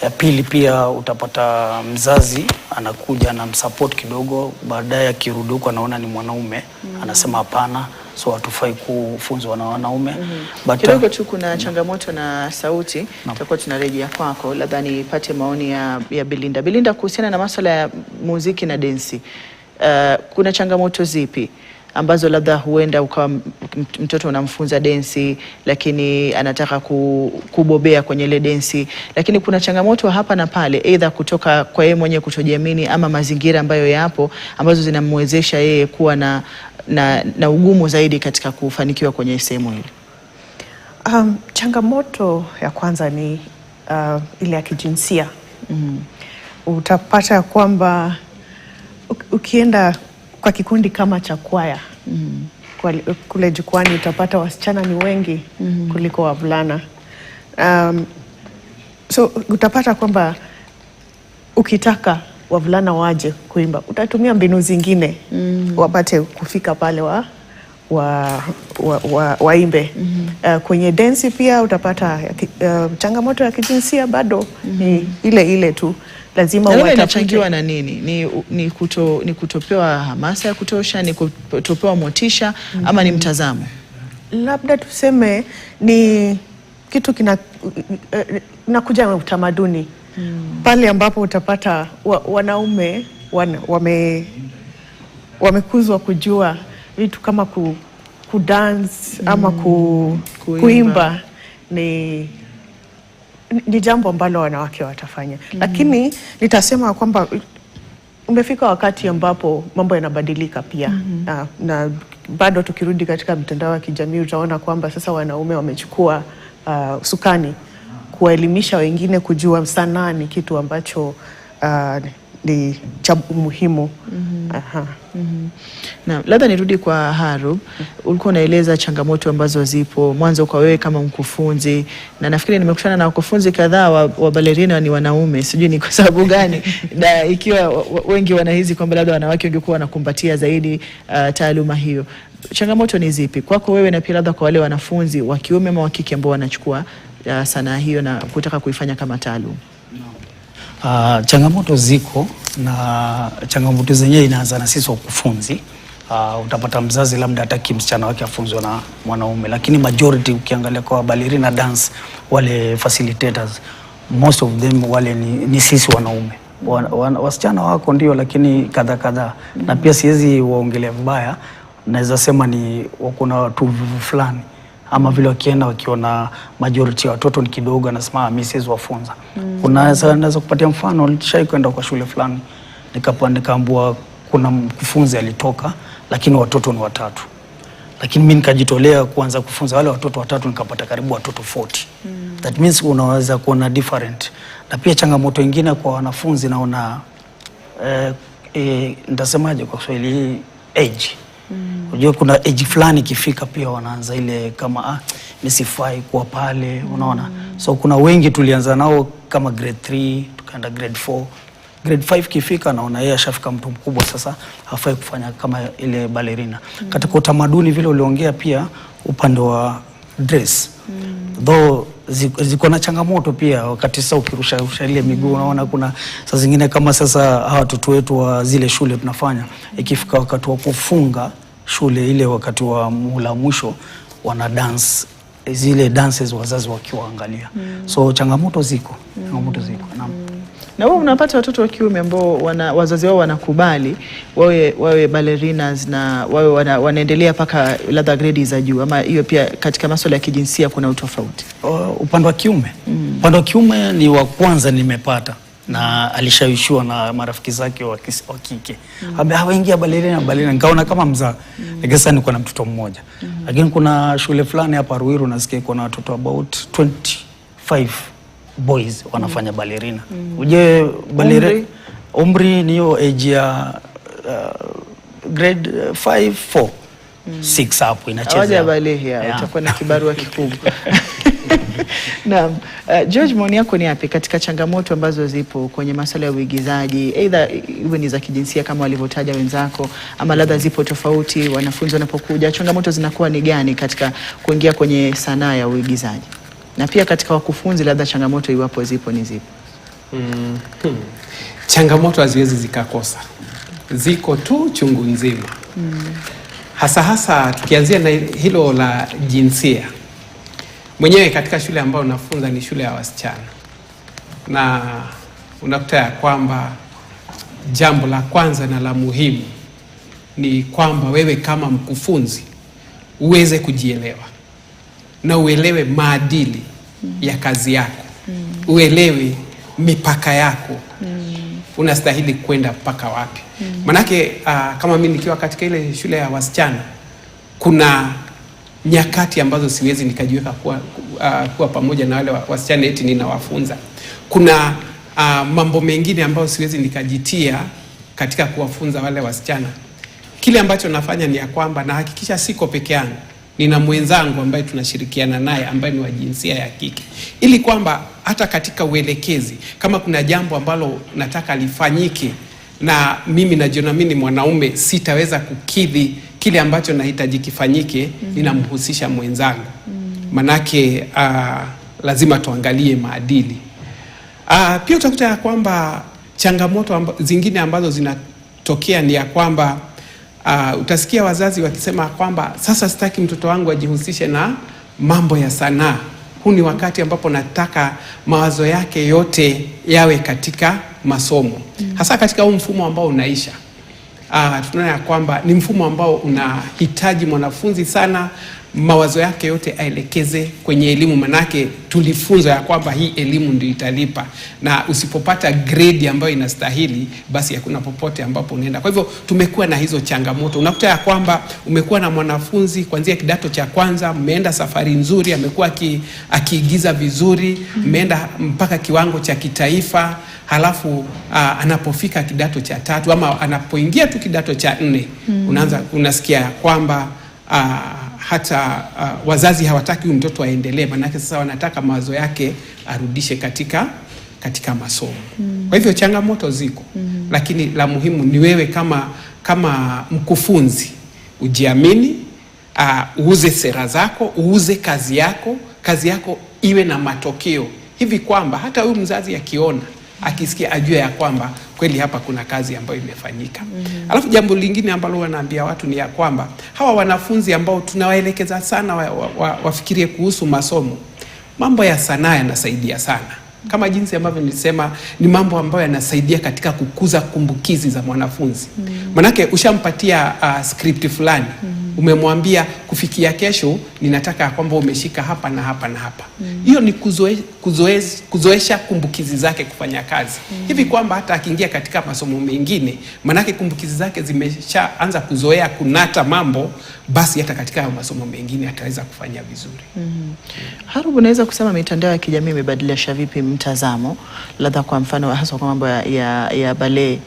Ya pili pia utapata mzazi anakuja na msupport kidogo, baadaye akirudi huko anaona ni mwanaume anasema hapana, so hatufai kufunzwa na wanaume. Kidogo tu kuna changamoto na sauti, tutakuwa tunarejea kwako, labda nipate maoni ya Belinda. Belinda, kuhusiana na masuala ya muziki na densi, kuna changamoto zipi ambazo labda huenda ukawa mtoto unamfunza densi lakini anataka kubobea kwenye ile densi, lakini kuna changamoto hapa na pale, either kutoka kwa yeye mwenyewe kutojiamini ama mazingira ambayo yapo ambazo zinamwezesha yeye kuwa na ugumu zaidi katika kufanikiwa kwenye sehemu hili? Changamoto ya kwanza ni ile ya kijinsia. Utapata kwamba ukienda kwa kikundi kama cha kwaya kule jukwani utapata wasichana ni wengi kuliko wavulana. So utapata kwamba ukitaka wavulana waje kuimba utatumia mbinu zingine wapate kufika pale waimbe. Kwenye densi pia utapata changamoto ya kijinsia bado ni ile tu. Lazima inachangiwa na nini? Ni kutopewa hamasa ya kutosha, ni kutopewa motisha ama ni mtazamo? Labda tuseme ni kitu kinakuja na utamaduni. Pale ambapo utapata wanaume wamekuzwa kujua vitu kama kudance ama kuimba ni jambo ambalo wanawake watafanya. Lakini nitasema kwamba umefika wakati ambapo mambo yanabadilika pia. Na bado tukirudi katika mitandao ya kijamii utaona kwamba sasa wanaume wamechukua usukani kuwaelimisha wengine kujua sanaa ni kitu ambacho ni cha muhimu. Na labda nirudi kwa Harub. Ulikuwa unaeleza changamoto ambazo zipo mwanzo kwa wewe kama mkufunzi, na nafikiri nimekutana na wakufunzi kadhaa wa ballerina ni wanaume, sijui ni kwa sababu gani na ikiwa wengi wanahisi kwamba labda wanawake wangekuwa wanakumbatia zaidi taaluma hiyo. Changamoto ni zipi kwako wewe na pia labda kwa wale wanafunzi wa kiume ama wa kike ambao wanachukua sanaa hiyo na kutaka kuifanya kama taaluma? Changamoto ziko, na changamoto zenyewe inaanza na sisi wakufunzi. Utapata mzazi labda hataki msichana wake afunzwe na mwanaume, lakini majority ukiangalia kwa ballerina dance, wale facilitators most of them wale ni sisi wanaume. Wasichana wako ndio, lakini kadha. Na pia siwezi waongelea vibaya, naweza sema ni kuna watu fulani ama vile wakienda wakiona majority ya watoto ni kidogo, anasema mimi siwezi wafunza. Unaweza kupatia mfano, nilishai kwenda kwa shule fulani nikaambiwa kuna mkufunzi alitoka lakini watoto ni 3. Lakini mimi nikajitolea kuanza kufunza wale watoto 3, nikapata karibu watoto 40. That means unaweza kuona different. Na pia changamoto nyingine kwa wanafunzi naona nitasemaje kwa Kiswahili, age. Unajua kuna age fulani ikifika pia wanaanza ile kama nisifai kuwa pale, unaona. So kuna wengi tulianza nao kama grade 3 tukaenda grade 4. Grade 5 kifika naona yeye ashafika mtu mkubwa sasa, hafai kufanya kama ile ballerina. Katika utamaduni vile uliongea pia upande wa dress. Though ziko na changamoto pia wakati sasa ukirusha ile miguu, unaona kuna saa zingine kama sasa hawa watoto wetu wa zile shule tunafanya, ikifika wakati wa kufunga shule ile wakati wa muhula mwisho wana dance zile dances wazazi wakiwaangalia. So changamoto ziko. Na wewe unapata watoto wa kiume ambao wazazi wao wanakubali wawe ballerinas na wawe wanaendelea paka labda grade za juu, ama hiyo pia katika masuala ya kijinsia kuna utofauti? Upande wa kiume, upande wa kiume ni wa kwanza nimepata, na alishawishiwa na marafiki zake wa kike. Hawaingia ballerina, nikaona kama mzaa. Nikasa niko na mtoto mmoja. Lakini kuna shule fulani hapa Ruiru nasikia kuna watoto about 25 boys wanafanya ballerina. Uje ballerina umri ni hiyo age ya grade 5-4. 6 hapo inacheza. Hawaja balehe utakuwa na kibarua kikubwa. Naam, George, maoni yako ni yapi katika changamoto ambazo zipo kwenye masuala ya uigizaji, aidha iwe ni za kijinsia kama walivyotaja wenzako, ama labda zipo tofauti wanafunzi wanapokuja, changamoto zinakuwa ni gani katika kuingia kwenye sanaa ya uigizaji? Na pia katika wakufunzi, labda changamoto iwapo zipo ni zipi? Changamoto haziwezi zikakosa, ziko tu chungu nzima. Hasa tukianzia na hilo la jinsia. Mwenyewe katika shule ambayo nafunza ni shule ya wasichana, na unakuta ya kwamba jambo la kwanza na la muhimu ni kwamba wewe kama mkufunzi uweze kujielewa na uelewe maadili ya kazi yako, uelewe mipaka yako, unastahili kwenda mpaka wapi. Manake kama mimi nikiwa katika ile shule ya wasichana, kuna nyakati ambazo siwezi nikajiweka kuwa pamoja na wale wasichana eti ninawafunza. Kuna mambo mengine ambayo siwezi nikajitia katika kuwafunza wale wasichana. Kile ambacho nafanya ni ya kwamba nahakikisha siko peke yangu, nina mwenzangu ambaye tunashirikiana naye ambaye ni wa jinsia ya kike, ili kwamba hata katika uelekezi kama kuna jambo ambalo nataka lifanyike na mimi najiona mimi ni mwanaume sitaweza kukidhi kile ambacho nahitaji kifanyike, ninamhusisha mwenzangu. Manake lazima tuangalie maadili. Pia utakuta ya kwamba changamoto zingine ambazo zinatokea ni ya kwamba utasikia wazazi wakisema kwamba sasa sitaki mtoto wangu ajihusishe na mambo ya sanaa. Huu ni wakati ambapo nataka mawazo yake yote yawe katika masomo. Hasa katika huu mfumo ambao unaisha. Tunaona ya kwamba ni mfumo ambao unahitaji mwanafunzi sana mawazo yake yote aelekeze kwenye elimu, manake tulifunzwa ya kwamba hii elimu ndio italipa, na usipopata grade ambayo inastahili basi hakuna popote ambapo unaenda. Kwa hivyo tumekuwa na hizo changamoto. Unakuta ya kwamba umekuwa na mwanafunzi kuanzia kidato cha kwanza, mmeenda safari nzuri, amekuwa akiigiza vizuri, mmeenda mpaka kiwango cha kitaifa, halafu anapofika kidato cha 3 ama anapoingia tu kidato cha 4, unasikia kwamba hata wazazi hawataki huyu mtoto aendelee, manake sasa wanataka mawazo yake arudishe katika masomo. Kwa hivyo changamoto ziko, lakini la muhimu ni wewe kama mkufunzi ujiamini, uuze sera zako, uuze kazi yako iwe na matokeo, hivi kwamba hata huyu mzazi akiona, akisikia, ajue ya kwamba kweli hapa kuna kazi ambayo imefanyika. Alafu jambo lingine ambalo wanaambia watu ni ya kwamba hawa wanafunzi ambao tunawaelekeza sana wafikirie kuhusu masomo, mambo ya sanaa yanasaidia sana. Kama jinsi ambavyo nilisema, ni mambo ambayo yanasaidia katika kukuza kumbukizi za mwanafunzi. Manake ushampatia script fulani, umemwambia kufikia kesho ninataka kwamba umeshika hapa na hapa na hapa. Hiyo ni kuzoesha kumbukizi zake kufanya kazi. Hivi kwamba hata akiingia katika masomo mengine, manake kumbukizi zake zimeshaanza kuzoea kunata mambo, basi hata katika masomo mengine ataweza kufanya vizuri. Harubu, unaweza kusema mitandao ya kijamii imebadilisha vipi mtazamo, labda kwa mfano hasa kwa mambo ya ballet,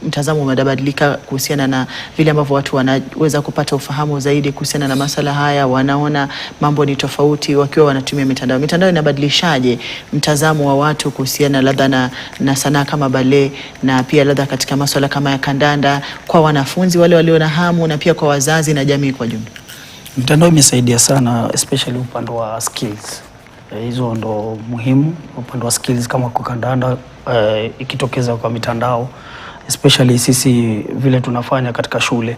mtazamo umebadilika kuhusiana na vile ambavyo watu wanaweza kupata ufahamu zaidi kuhusiana na masala haya, wanaona mambo ni tofauti wakiwa wanatumia mitandao. Mitandao inabadilishaje mtazamo wa watu kuhusiana labda na sanaa kama ballet, na pia labda katika masuala kama ya kandanda, kwa wanafunzi wale walio na hamu, na pia kwa wazazi na jamii kwa jumla? Mitandao imesaidia sana, especially upande wa skills. Hizo ndo muhimu, upande wa skills kama kwa kandanda, ikitokeza kwa mitandao, especially sisi vile tunafanya katika shule.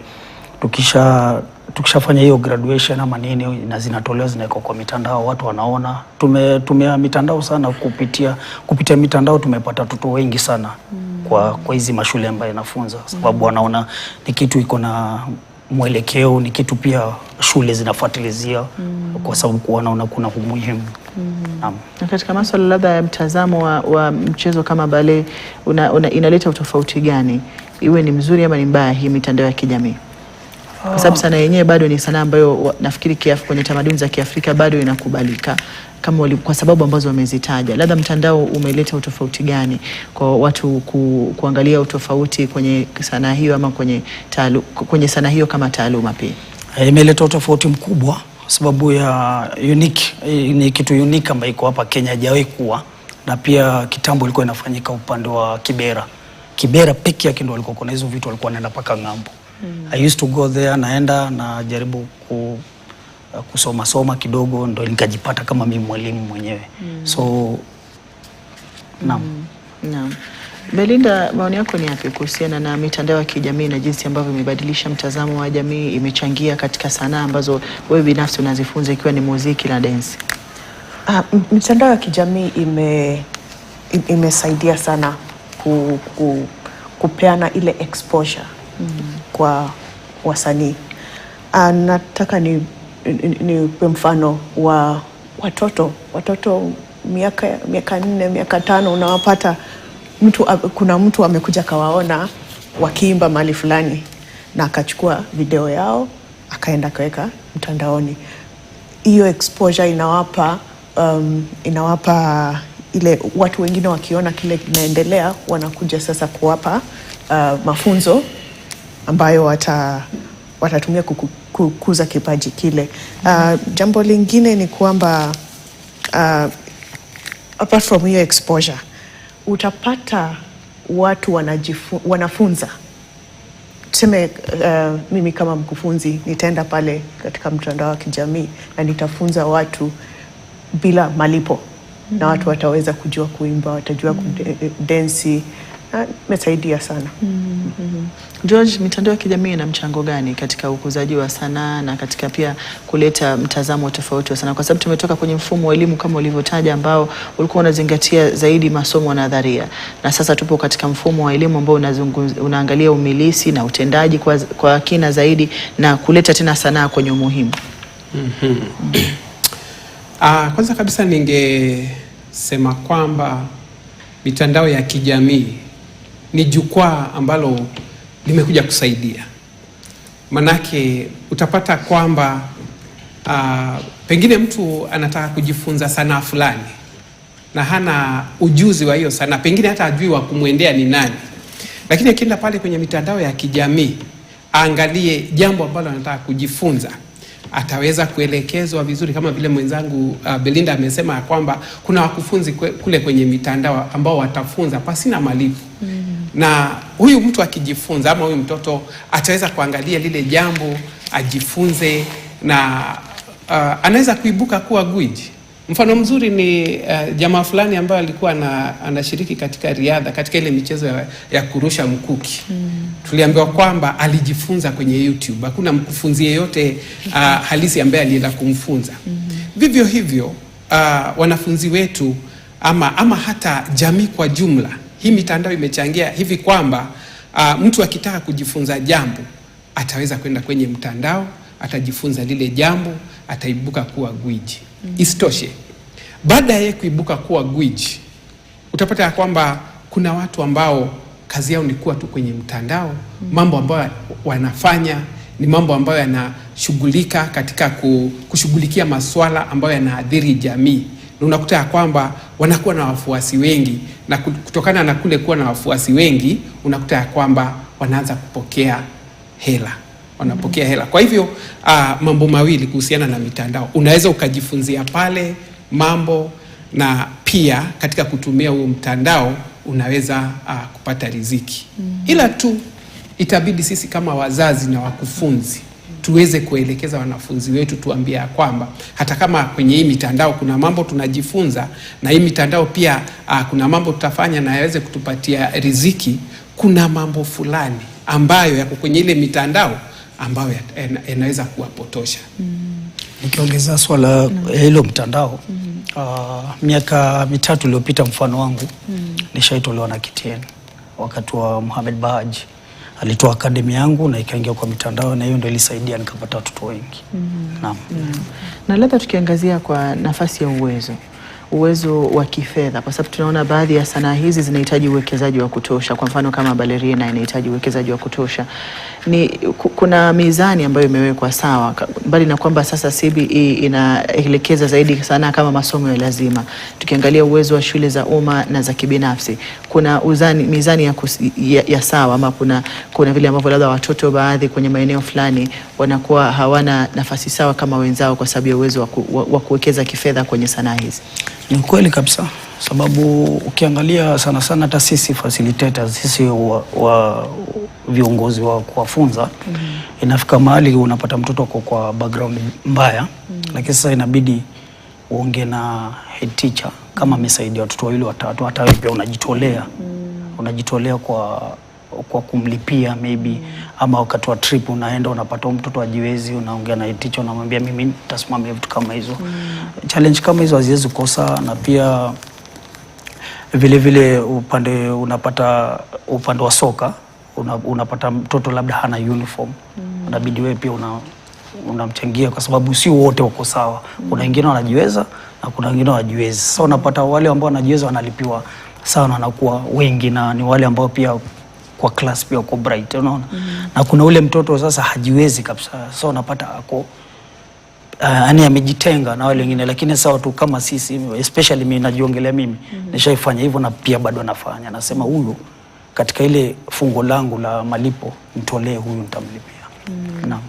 Tukishafanya hiyo graduation ama nini, na zinatolewa zinawekwa kwa mitandao, watu wanaona. Tumia mitandao sana, kupitia mitandao tumepata watoto wengi sana kwa hizi mashule ambayo nafunza, sababu wanaona ni kitu iko na mwelekeo, ni kitu pia shule zinafuatilizia kwa sababu wanaona kuna umuhimu. Na katika masuala labda ya mtazamo wa mchezo kama ballet, inaleta utofauti gani, iwe ni mzuri ama ni mbaya, hii mitandao ya kijamii? Kwa sababu sanaa yenyewe bado ni sanaa ambayo nafikiri kwenye tamaduni za Kiafrika bado inakubalika kama kwa sababu ambazo wamezitaja. Labda mtandao umeleta utofauti gani kwa watu kuangalia utofauti kwenye sanaa hiyo ama kwenye sanaa hiyo kama taaluma pia? Imeleta tofauti mkubwa sababu ya ni kitu unique ambayo iko hapa Kenya hajawahi kuwa, na pia kitambo ilikuwa inafanyika upande wa Kibera pekee yake ndio walikuwa kuna hizo vitu, walikuwa wanaenda paka ng'ambo. I used to go there, naenda na jaribu kusoma kidogo, ndio nikajipata kama mimi mwalimu mwenyewe. So naam. Belinda, maoni yako ni yapi kuhusiana na mitandao ya kijamii na jinsi ambavyo imebadilisha mtazamo wa jamii, imechangia katika sanaa ambazo wewe binafsi unazifunza ikiwa ni muziki na dance? Mitandao ya kijamii imesaidia sana kupeana ile exposure kwa wasanii. Nataka ni mfano wa watoto miaka 4, miaka 5 unawapata kuna mtu amekuja kawaona wakiimba mahali fulani na akachukua video yao akaenda kaweka mtandaoni. Hiyo exposure inawapa ile watu wengine wakiona kile kinaendelea wanakuja sasa kuwapa mafunzo ambayo watatumia kukuza kipaji kile. Jambo lingine ni kwamba apart from hiyo exposure, utapata watu wanafunza. Tuseme mimi kama mkufunzi nitaenda pale katika mtandao wa kijamii na nitafunza watu bila malipo. Na watu wataweza kujua kuimba, watajua kudensi. Imesaidia sana. George, mitandao ya kijamii ina mchango gani katika ukuzaji wa sanaa na katika pia kuleta mtazamo tofauti wa sanaa? Kwa sababu tumetoka kwenye mfumo wa elimu kama ulivyotaja ambao ulikuwa unazingatia zaidi masomo nadharia, na sasa tupo katika mfumo wa elimu ambao unaangalia umilisi na utendaji kwa kina zaidi na kuleta tena sanaa kwenye umuhimu. Kwanza kabisa ningesema kwamba mitandao ya kijamii ni jukwaa ambalo limekuja kusaidia. Manake utapata kwamba pengine mtu anataka kujifunza sanaa fulani na hana ujuzi wa hiyo sanaa, pengine hata ajui wa kumwendea ni nani. Lakini akienda pale kwenye mitandao ya kijamii aangalie jambo ambalo anataka kujifunza, ataweza kuelekezwa vizuri, kama vile mwenzangu Belinda amesema kwamba kuna wakufunzi kule kwenye mitandao ambao watafunza pasina malipo. Na huyu mtu akijifunza ama huyu mtoto ataweza kuangalia lile jambo ajifunze na anaweza kuibuka kuwa gwiji. Mfano mzuri ni jamaa fulani ambaye alikuwa anashiriki katika riadha, katika ile michezo ya kurusha mkuki. Tuliambiwa kwamba alijifunza kwenye YouTube. Hakuna mkufunzi yeyote halisi ambaye alienda kumfunza. Vivyo hivyo wanafunzi wetu ama hata jamii kwa jumla, hii mitandao imechangia hivi kwamba mtu akitaka kujifunza jambo ataweza kwenda kwenye mtandao, atajifunza lile jambo, ataibuka kuwa gwiji. Isitoshe, baada ya kuibuka kuwa gwiji, utapata ya kwamba kuna watu ambao kazi yao ni kuwa tu kwenye mtandao. Mambo ambayo wanafanya ni mambo ambayo yanashughulika katika kushughulikia masuala ambayo yanaathiri jamii. Na unakuta ya kwamba wanakuwa na wafuasi wengi, na kutokana na kule kuwa na wafuasi wengi, unakuta ya kwamba wanaanza kupokea hela. Wanapokea hela. Kwa hivyo mambo mawili kuhusiana na mitandao. Unaweza ukajifunzia pale mambo, na pia katika kutumia huo mtandao unaweza kupata riziki. Ila tu itabidi sisi kama wazazi na wakufunzi tuweze kuelekeza wanafunzi wetu, tuambia kwamba hata kama kwenye hii mitandao kuna mambo tunajifunza, na hii mitandao pia kuna mambo tutafanya na yaweze kutupatia riziki, kuna mambo fulani ambayo yako kwenye ile mitandao ambayo yanaweza kuwapotosha. Nikiongeza swala hilo mtandao, miaka 3 iliyopita mfano wangu nishaitolewa na KTN wakati wa Mohamed Bahaji. Alitoa akademi yangu na ikaingia kwa mitandao, na hiyo ndio ilisaidia nikapata watoto wengi. Naam. Na labda tukiangazia kwa nafasi ya uwezo, uwezo wa kifedha, kwa sababu tunaona baadhi ya sanaa hizi zinahitaji uwekezaji wa kutosha. Kwa mfano kama ballerina inahitaji uwekezaji wa kutosha. Kuna mizani ambayo imewekwa sawa, mbali na kwamba sasa CBE inaelekeza zaidi sanaa kama masomo ya lazima. Tukiangalia uwezo wa shule za umma na za kibinafsi, kuna mizani ya sawa, ama kuna vile ambavyo labda watoto baadhi kwenye maeneo fulani wanakuwa hawana nafasi sawa kama wenzao kwa sababu ya uwezo wa kuwekeza kifedha kwenye sanaa hizi. Ni kweli kabisa, sababu ukiangalia sana sana hata sisi facilitators, sisi wa viongozi wa kuwafunza, inafika mahali unapata mtoto kwa background mbaya, lakini sasa inabidi uonge na head teacher kama amesaidia watoto wawili watatu, hata wewe pia unajitolea kwa kumlipia maybe, ama wakati wa trip unaenda unapata mtoto ajiwezi, unaongea na head teacher, unamwambia mimi nitasimamia vitu kama hizo. Challenge kama hizo haziwezi kukosa, na pia vile unapata upande wa soka unapata mtoto labda hana uniform, unabidi wewe pia unamchangia kwa sababu si wote wako sawa. Kuna wengine wanajiweza na kuna wengine hawajiwezi. Sasa unapata wale ambao wanajiweza wanalipiwa sana, wanakuwa wengi, na ni wale ambao pia kwa class pia uko bright, unaona. Na kuna ule mtoto sasa hajiwezi kabisa, sasa unapata ako yani amejitenga na wale wengine. Lakini sasa watu kama sisi, especially mimi najiongelea mimi, nishaifanya hivyo na pia bado nafanya. Nasema huyu katika ile fungo langu la malipo mtolee huyu, nitamlipia. Naam.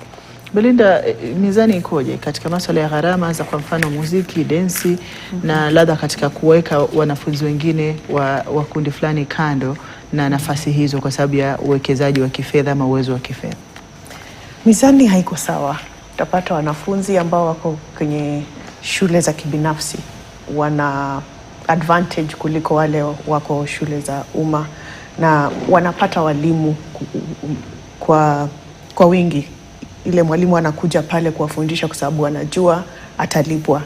Belinda, mizani ikoje katika masuala ya gharama za kwa mfano muziki, densi na ladha katika kuweka wanafunzi wengine wa kundi fulani kando na nafasi hizo kwa sababu ya uwekezaji wa kifedha ama uwezo wa kifedha? Mizani haiko sawa. Utapata wanafunzi ambao wako kwenye shule za kibinafsi wana advantage kuliko wale wako shule za umma, na wanapata walimu kwa wingi. Ile mwalimu anakuja pale kuwafundisha kwa sababu anajua atalipwa.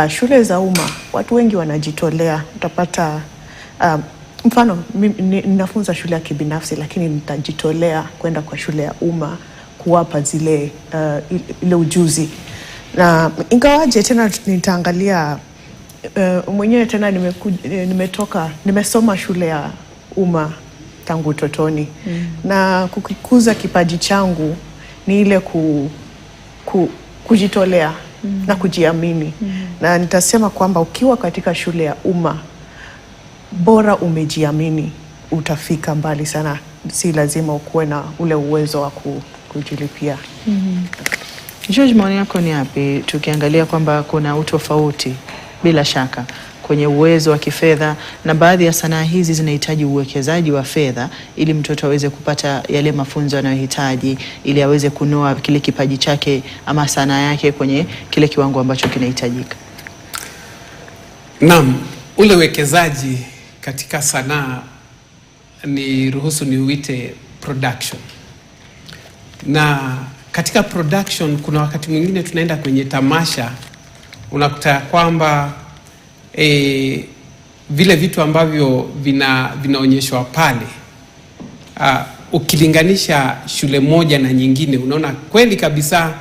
Shule za umma watu wengi wanajitolea. Utapata mfano ninafunza shule ya kibinafsi, lakini nitajitolea kwenda kwa shule ya umma kuwapa ile ujuzi. Na ingawaje tena nitaangalia mwenyewe tena nimesoma shule ya umma tangu utotoni, na kukuza kipaji changu ni ile kujitolea na kujiamini. Na nitasema kwamba ukiwa katika shule ya umma, bora umejiamini, utafika mbali sana. Si lazima ukuwe na ule uwezo wa kujilipia. George, maoni yako ni yapi tukiangalia kwamba kuna utofauti bila shaka kwenye uwezo wa kifedha, na baadhi ya sanaa hizi zinahitaji uwekezaji wa fedha ili mtoto aweze kupata yale mafunzo anayohitaji, ili aweze kunoa kile kipaji chake ama sanaa yake kwenye kile kiwango ambacho kinahitajika? Naam, ule uwekezaji katika sanaa ni ruhusu niuite production. Na katika production kuna wakati mwingine tunaenda kwenye tamasha, unakuta kwamba vile vitu ambavyo vinaonyeshwa pale, ukilinganisha shule moja na nyingine, unaona kweli kabisa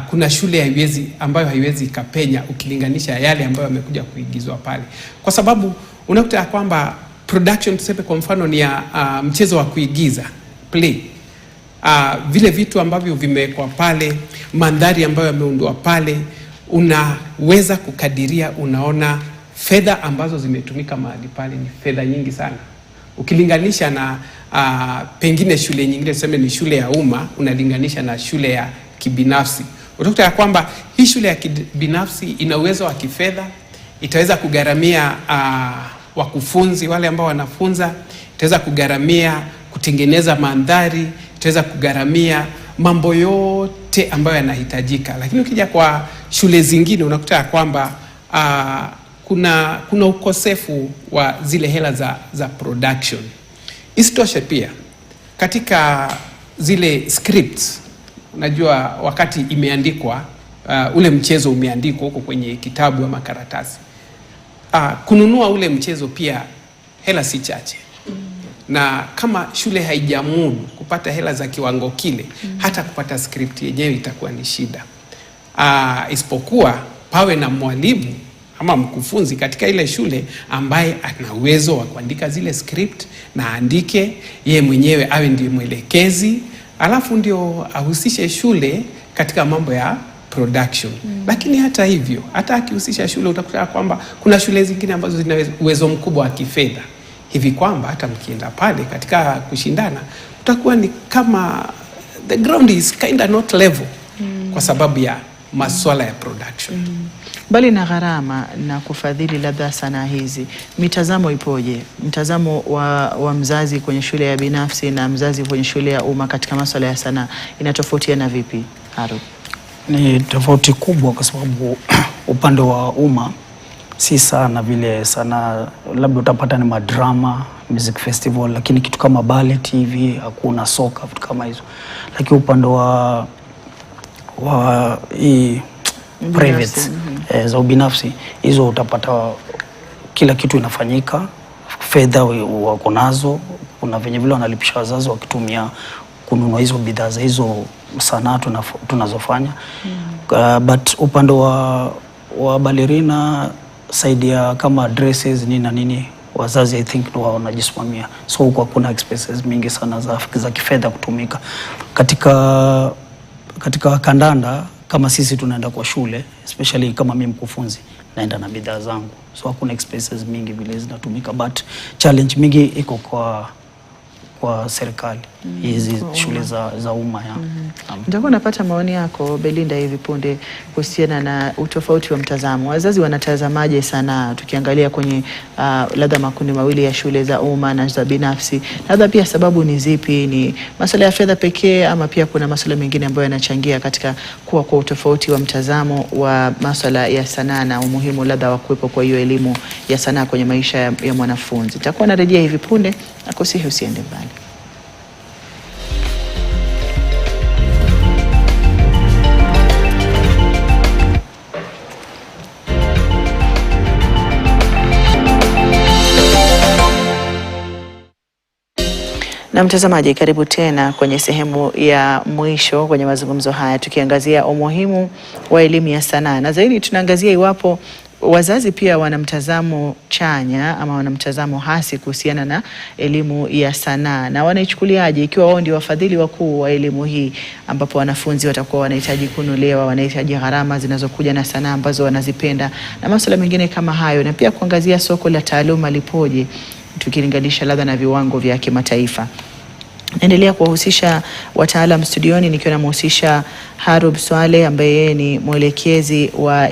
kuna shule ambayo haiwezi ikapenya ukilinganisha yale ambayo yamekuja kuigizwa pale, kwa sababu unakuta kwamba production, tuseme kwa mfano ni ya mchezo wa kuigiza, play, vile vitu ambavyo vimewekwa pale, mandhari ambayo yameundwa pale, unaweza kukadiria, unaona fedha ambazo zimetumika mahali pale ni fedha nyingi sana ukilinganisha na pengine shule nyingine, tuseme ni shule ya umma, unalinganisha na shule ya kibinafsi. Utakuta ya kwamba hii shule ya kibinafsi ina uwezo wa kifedha, itaweza kugharamia wakufunzi wale ambao wanafunza, itaweza kugharamia kutengeneza mandhari, itaweza kugharamia mambo yote ambayo yanahitajika. Lakini ukija kwa shule zingine unakuta ya kwamba kuna ukosefu wa zile hela za production. Isitoshe pia katika zile scripts, unajua wakati imeandikwa, ule mchezo umeandikwa huko kwenye kitabu ama karatasi, kununua ule mchezo pia hela si chache. Na kama shule haijamudu kupata hela za kiwango kile, hata kupata script yenyewe itakuwa ni shida. Isipokuwa pawe na mwalimu ama mkufunzi katika ile shule ambaye ana uwezo wa kuandika zile script na aandike yeye mwenyewe, awe ndiye mwelekezi, alafu ndio ahusishe shule katika mambo ya production. Lakini hata hivyo, hata akihusisha shule, utakuta kwamba kuna shule zingine ambazo zina uwezo mkubwa wa kifedha, hivi kwamba hata mkienda pale katika kushindana utakuwa ni kama the ground is kind of not level kwa sababu ya masuala ya production. Bali na gharama na kufadhili labda sanaa hizi, mitazamo ipoje? Mtazamo wa mzazi kwenye shule ya binafsi na mzazi kwenye shule ya umma katika masuala ya sanaa inatofautiana vipi, Harub? Ni tofauti kubwa kwa sababu upande wa umma si sana vile sanaa, labda utapata ni madrama, music festival, lakini kitu kama ballet hivi hakuna, soka, vitu kama hizo. Lakini upande wa private za ubinafsi, hizo utapata kila kitu inafanyika, fedha wako nazo, kuna venye vile wanalipisha wazazi wakitumia kununua hizo bidhaa za hizo sanaa tunazofanya. But upande wa ballerina, saidia kama dresses nini na nini, wazazi I think ndio wanajisimamia, so huko kuna expenses mingi sana za kifedha kutumika. Katika kandanda, kama sisi tunaenda kwa shule, especially kama mimi mkufunzi naenda na bidhaa zangu, so hakuna expenses mingi vile zinatumika, but challenge mingi iko kwa serikali hizi shule za umma ya. Nitakuwa napata maoni yako Belinda hivi punde kuhusiana na utofauti wa mtazamo. Wazazi wanatazamaje sana tukiangalia kwenye labda makundi mawili ya shule za umma na za binafsi? Labda pia sababu ni zipi? Ni masuala ya fedha pekee ama pia kuna masuala mengine ambayo yanachangia katika kuwa kwa utofauti wa mtazamo wa masuala ya sanaa na umuhimu labda wa kuwepo kwa hiyo elimu ya sanaa kwenye maisha ya mwanafunzi? Nitakuwa narejea hivi punde, nakusihi usiende mbali. Na mtazamaji, karibu tena kwenye sehemu ya mwisho kwenye mazungumzo haya, tukiangazia umuhimu wa elimu ya sanaa, na zaidi tunaangazia iwapo wazazi pia wana mtazamo chanya ama wana mtazamo hasi kuhusiana na elimu ya sanaa, na wanaichukuliaje ikiwa wao ndio wafadhili wakuu wa elimu hii, ambapo wanafunzi watakuwa wanahitaji kunulewa, wanahitaji gharama zinazokuja na sanaa ambazo wanazipenda na masuala mengine kama hayo, na pia kuangazia soko la taaluma lipoje tukilinganisha labda na viwango vya kimataifa. Naendelea kuwahusisha wataalam studioni, nikiwa namhusisha Harub Swale ambaye yeye ni mwelekezi wa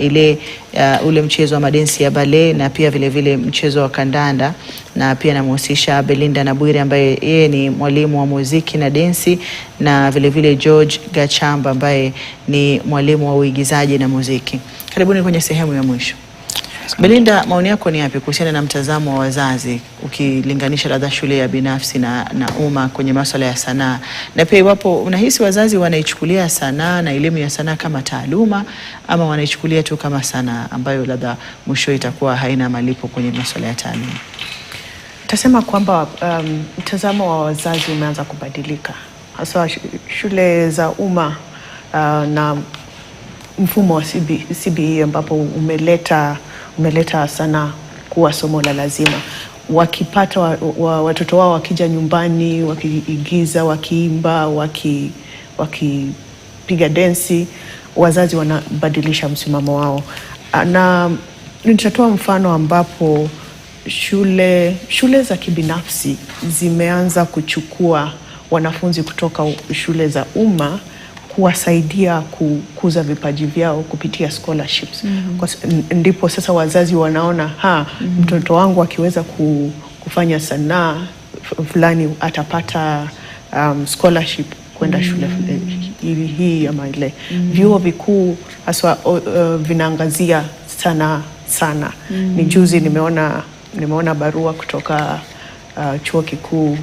ule mchezo wa madensi ya ballet na pia vile vile mchezo wa kandanda, na pia namhusisha Belinda Nabwire ambaye yeye ni mwalimu wa muziki na densi, na vile vile George Gachamba ambaye ni mwalimu wa uigizaji na muziki. Karibuni kwenye sehemu ya mwisho. Belinda, maoni yako ni yapi kuhusiana na mtazamo wa wazazi ukilinganisha labda shule ya binafsi na umma kwenye masuala ya sanaa, na pia iwapo unahisi wazazi wanaichukulia sanaa na elimu ya sanaa kama taaluma ama wanaichukulia tu kama sanaa ambayo labda mwisho itakuwa haina malipo kwenye masuala ya taaluma? Tasema kwamba mtazamo wa wazazi umeanza kubadilika, hasa shule za umma na mfumo wa CBE ambapo umeleta sanaa kuwa somo la lazima. Wakipata watoto wao wakija nyumbani, wakiigiza, wakiimba, wakipiga densi, wazazi wanabadilisha msimamo wao. Na nitatoa mfano ambapo shule za kibinafsi zimeanza kuchukua wanafunzi kutoka shule za umma kuwasaidia kukuza vipaji vyao kupitia scholarships. Ndipo sasa wazazi wanaona mtoto wangu akiweza kufanya sanaa fulani atapata scholarship kwenda shule hii ama ile. Vyuo vikuu haswa vinaangazia sana. Ni juzi nimeona barua kutoka chuo kikuu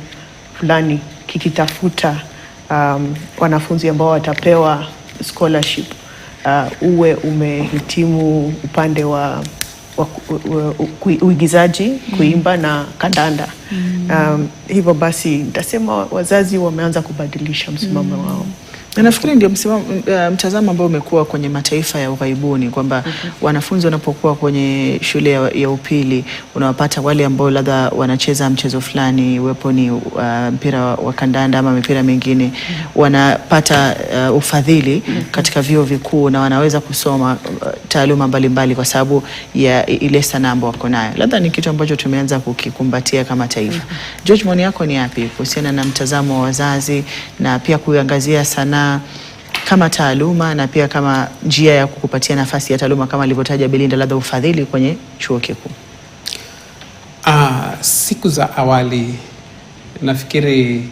fulani kikitafuta wanafunzi ambao watapewa scholarship uwe umehitimu upande wa uigizaji, kuimba na kandanda. Hivyo basi nitasema wazazi wameanza kubadilisha msimamo wao. Na nafikiri ndio mtazamo ambao umekuwa kwenye mataifa ya ughaibuni kwamba wanafunzi wanapokuwa kwenye shule ya upili unawapata wale ambao labda wanacheza mchezo fulani, uwepo ni mpira wa kandanda ama mipira mingine, wanapata ufadhili katika vyuo vikuu na wanaweza kusoma taaluma mbalimbali kwa sababu ya ile sanaa ambayo wako nayo. Labda ni kitu ambacho tumeanza kukikumbatia kama taifa. George, maoni yako ni yapi kuhusiana na mtazamo wa wazazi na pia kuangazia sanaa kama taaluma na pia kama njia ya kukupatia nafasi ya taaluma kama alivyotaja Belinda, labda ufadhili kwenye chuo kikuu? Siku za awali nafikiri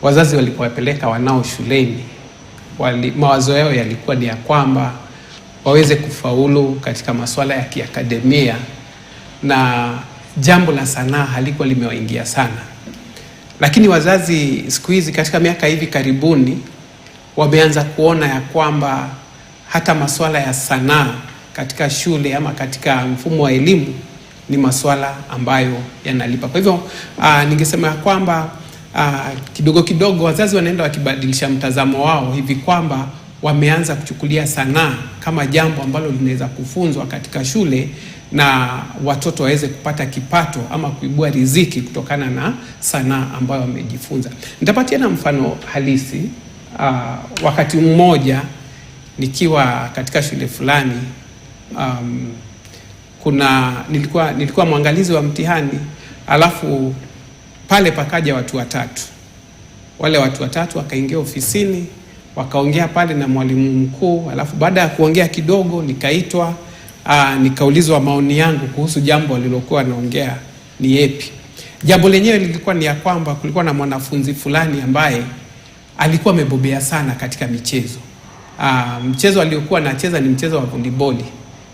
wazazi walipowapeleka wanao shuleni, mawazo yao yalikuwa ni ya kwamba waweze kufaulu katika masuala ya kiakademia, na jambo la sanaa halikuwa limewaingia sana. Lakini wazazi siku hizi katika miaka hivi karibuni wameanza kuona ya kwamba hata masuala ya sanaa katika shule ama katika mfumo wa elimu ni masuala ambayo yanalipa. Kwa hivyo ningesema ya kwamba kidogo kidogo wazazi wanaenda wakibadilisha mtazamo wao hivi kwamba wameanza kuchukulia sanaa kama jambo ambalo linaweza kufunzwa katika shule na watoto waweze kupata kipato ama kuibua riziki kutokana na sanaa ambayo wamejifunza. Nitapatia na mfano halisi. Wakati mmoja nikiwa katika shule fulani, nilikuwa mwangalizi wa mtihani, alafu pale pakaja watu watatu. Wale watu watatu wakaingia ofisini, wakaongea pale na mwalimu mkuu, alafu baada ya kuongea kidogo nikaitwa, nikaulizwa maoni yangu kuhusu jambo alilokuwa anaongea ni yapi. Jambo lenyewe lilikuwa ni ya kwamba kulikuwa na mwanafunzi fulani ambaye alikuwa amebobea sana katika michezo. Mchezo aliokuwa anacheza ni mchezo wa volleyball,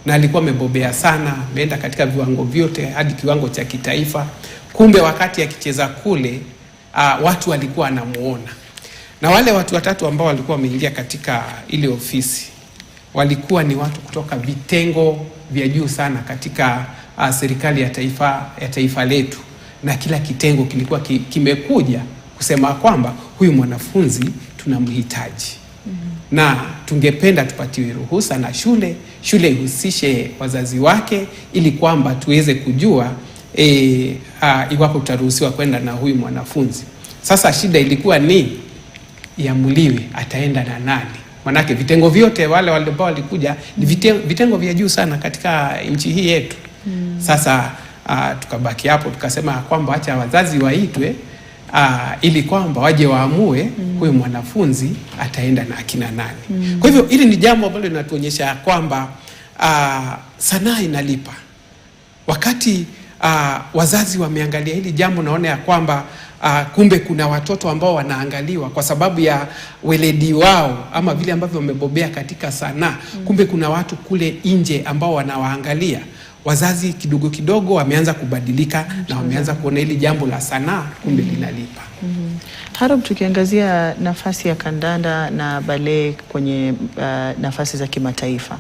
na alikuwa amebobea sana, ameenda katika viwango vyote hadi kiwango cha kitaifa. Kumbe wakati akicheza kule, watu walikuwa wanamuona. Na wale watu watatu ambao walikuwa wameingia katika ile ofisi walikuwa ni watu kutoka vitengo vya juu sana katika serikali ya taifa letu, na kila kitengo kilikuwa kimekuja kusema kwamba huyu mwanafunzi tunamhitaji. Na tungependa tupatiwe ruhusa na shule ihusishe wazazi wake ili kwamba tuweze kujua iwapo tutaruhusiwa kwenda na huyu mwanafunzi. Sasa shida ilikuwa ni iamuliwe ataenda na nani. Manake vitengo vyote wale ambao walikuja ni vitengo vya juu sana katika nchi hii yetu. Sasa tukabaki hapo, tukasema kwamba acha wazazi waitwe ili kwamba waje waamue huyu mwanafunzi ataenda na akina nani. Kwa hivyo hili ni jambo ambalo linatuonyesha kwamba sanaa inalipa. Wakati wazazi wameangalia hili jambo, naona ya kwamba kumbe kuna watoto ambao wanaangaliwa kwa sababu ya weledi wao ama vile ambavyo wamebobea katika sanaa. Kumbe kuna watu kule nje ambao wanawaangalia. Wazazi kidogo kidogo wameanza kubadilika na wameanza kuona hili jambo la sanaa kumbe linalipa. Harold, tukiangazia nafasi ya kandanda na ballet kwenye nafasi za kimataifa,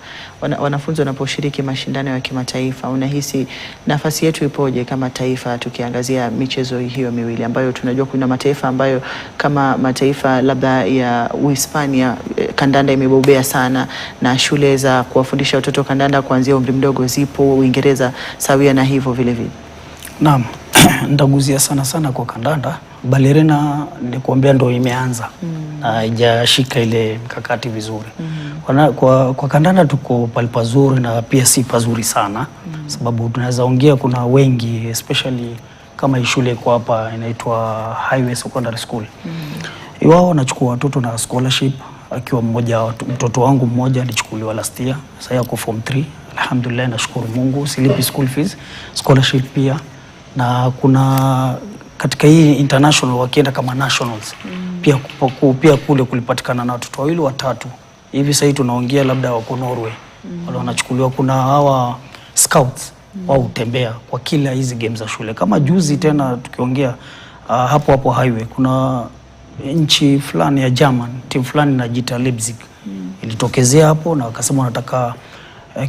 wanafunzi wanaposhiriki mashindano ya kimataifa, unahisi nafasi yetu ipoje kama taifa tukiangazia michezo hiyo miwili ambayo tunajua kuna mataifa ambayo kama mataifa labda ya Uhispania kandanda imebobea sana na shule za kuwafundisha watoto kandanda kuanzia umri mdogo zipo, Uingereza sawia na hivyo vile vile? Naam, ndaguzia sana kwa kandanda. Balerina nikuambia ndo imeanza, haijashika ile mkakati vizuri. Kwa kandanda tuko palipazuri na pia si pazuri sana, sababu tunaweza ongea kuna wengi especially kama shule kwa hapa inaitwa Highway Secondary School. Wao wanachukua watoto na scholarship, akiwa mtoto wangu mmoja alichukuliwa last year, sasa yako form 3. Alhamdulillah, nashukuru Mungu, silipi school fees, scholarship pia. Na kuna katika hii international wakienda kama nationals pia kule kulipatikana na watoto wawili watatu hivi. Sasa tunaongea labda wako Norway, wale wanachukuliwa. Kuna hawa scouts wao hutembea kwa kila hizi games za shule. Kama juzi tena tukiongea hapo Highway, kuna nchi fulani ya German, timu fulani inajiita Leipzig, ilitokezea hapo na wakasema wanataka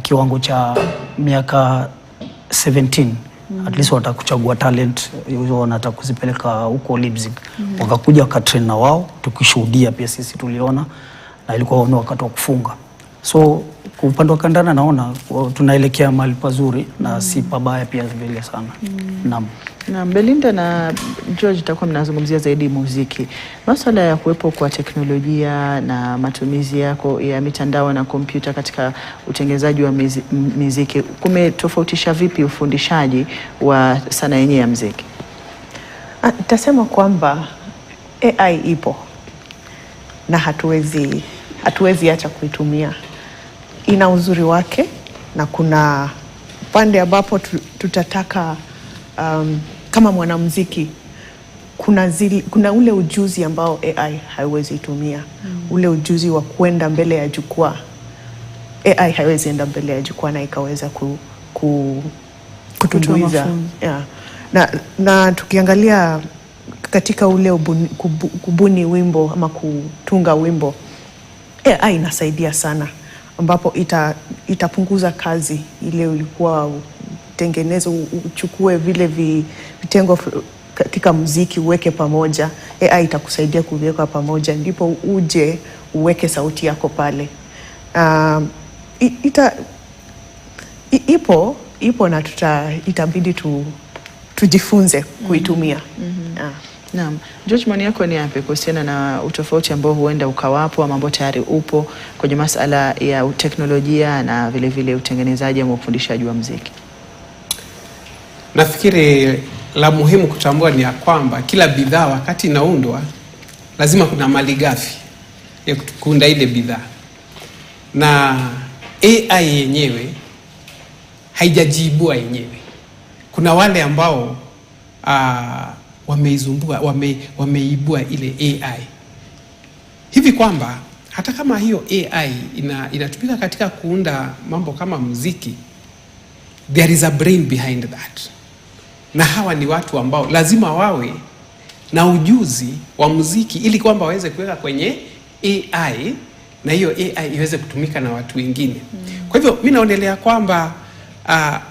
kiwango cha miaka 17 At least wataka kuchagua talent, wanataka kuzipeleka huko Leipzig. Wakakuja wakatrain na wao, tukishuhudia pia sisi tuliona, na ilikuwa ni wakati wa kufunga. So kwa upande wa kandanda naona tunaelekea mahali pazuri na si pabaya pia vile sana. Naam. Na Belinda na George, tutakuwa mnazungumzia zaidi muziki. Masuala ya kuwepo kwa teknolojia na matumizi yako ya mitandao na kompyuta katika utengenezaji wa muziki kumetofautisha vipi ufundishaji wa sanaa yenyewe ya muziki? Nitasema kwamba AI ipo na hatuwezi acha kuitumia. Ina uzuri wake na kuna pande ambapo tutataka kama mwanamuziki kuna ule ujuzi ambao AI haiwezi tumia. Ule ujuzi wa kwenda mbele ya jukwaa. AI haiwezi enda mbele ya jukwaa na ikaweza kutumbuiza. Yeah. Na tukiangalia katika ule kubuni wimbo ama kutunga wimbo, AI inasaidia sana, ambapo itapunguza kazi ile ulikuwa tengenezo, uchukue vile vitengo katika muziki uweke pamoja. AI itakusaidia kuweka pamoja, ndipo uje uweke sauti yako pale. Ipo na itabidi tujifunze kuitumia. Naam. George, maoni yako ni yapi kuhusiana na utofauti ambao huenda ukawapo ama ambao tayari upo kwenye masala ya teknolojia na vile vile utengenezaji ama ufundishaji wa muziki? Nafikiri la muhimu kutambua ni ya kwamba kila bidhaa wakati inaundwa lazima kuna malighafi ya kuunda ile bidhaa, na AI yenyewe haijajiibua yenyewe. Kuna wale ambao wameibua ile AI hivi kwamba hata kama hiyo AI inatumika katika kuunda mambo kama muziki, there is a brain behind that. Na hawa ni watu ambao lazima wawe na ujuzi wa muziki ili kwamba waweze kuweka kwenye AI na hiyo AI iweze kutumika na watu wengine. Kwa hivyo mimi naonelea kwamba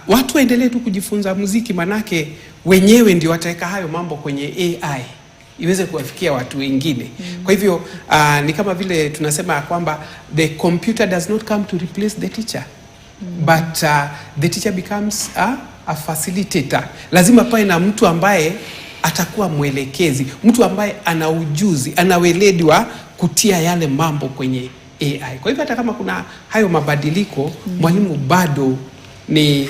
watu waendelee tu kujifunza muziki, manake wenyewe ndio wataweka hayo mambo kwenye AI iweze kuwafikia watu wengine. Kwa hivyo ni kama vile tunasema kwamba the computer does not come to replace the teacher, but the teacher becomes a facilitator. Lazima pawe na mtu ambaye atakuwa mwelekezi, mtu ambaye ana ujuzi, ana weledi wa kutia yale mambo kwenye AI. Kwa hivyo hata kama kuna hayo mabadiliko, mwalimu bado ni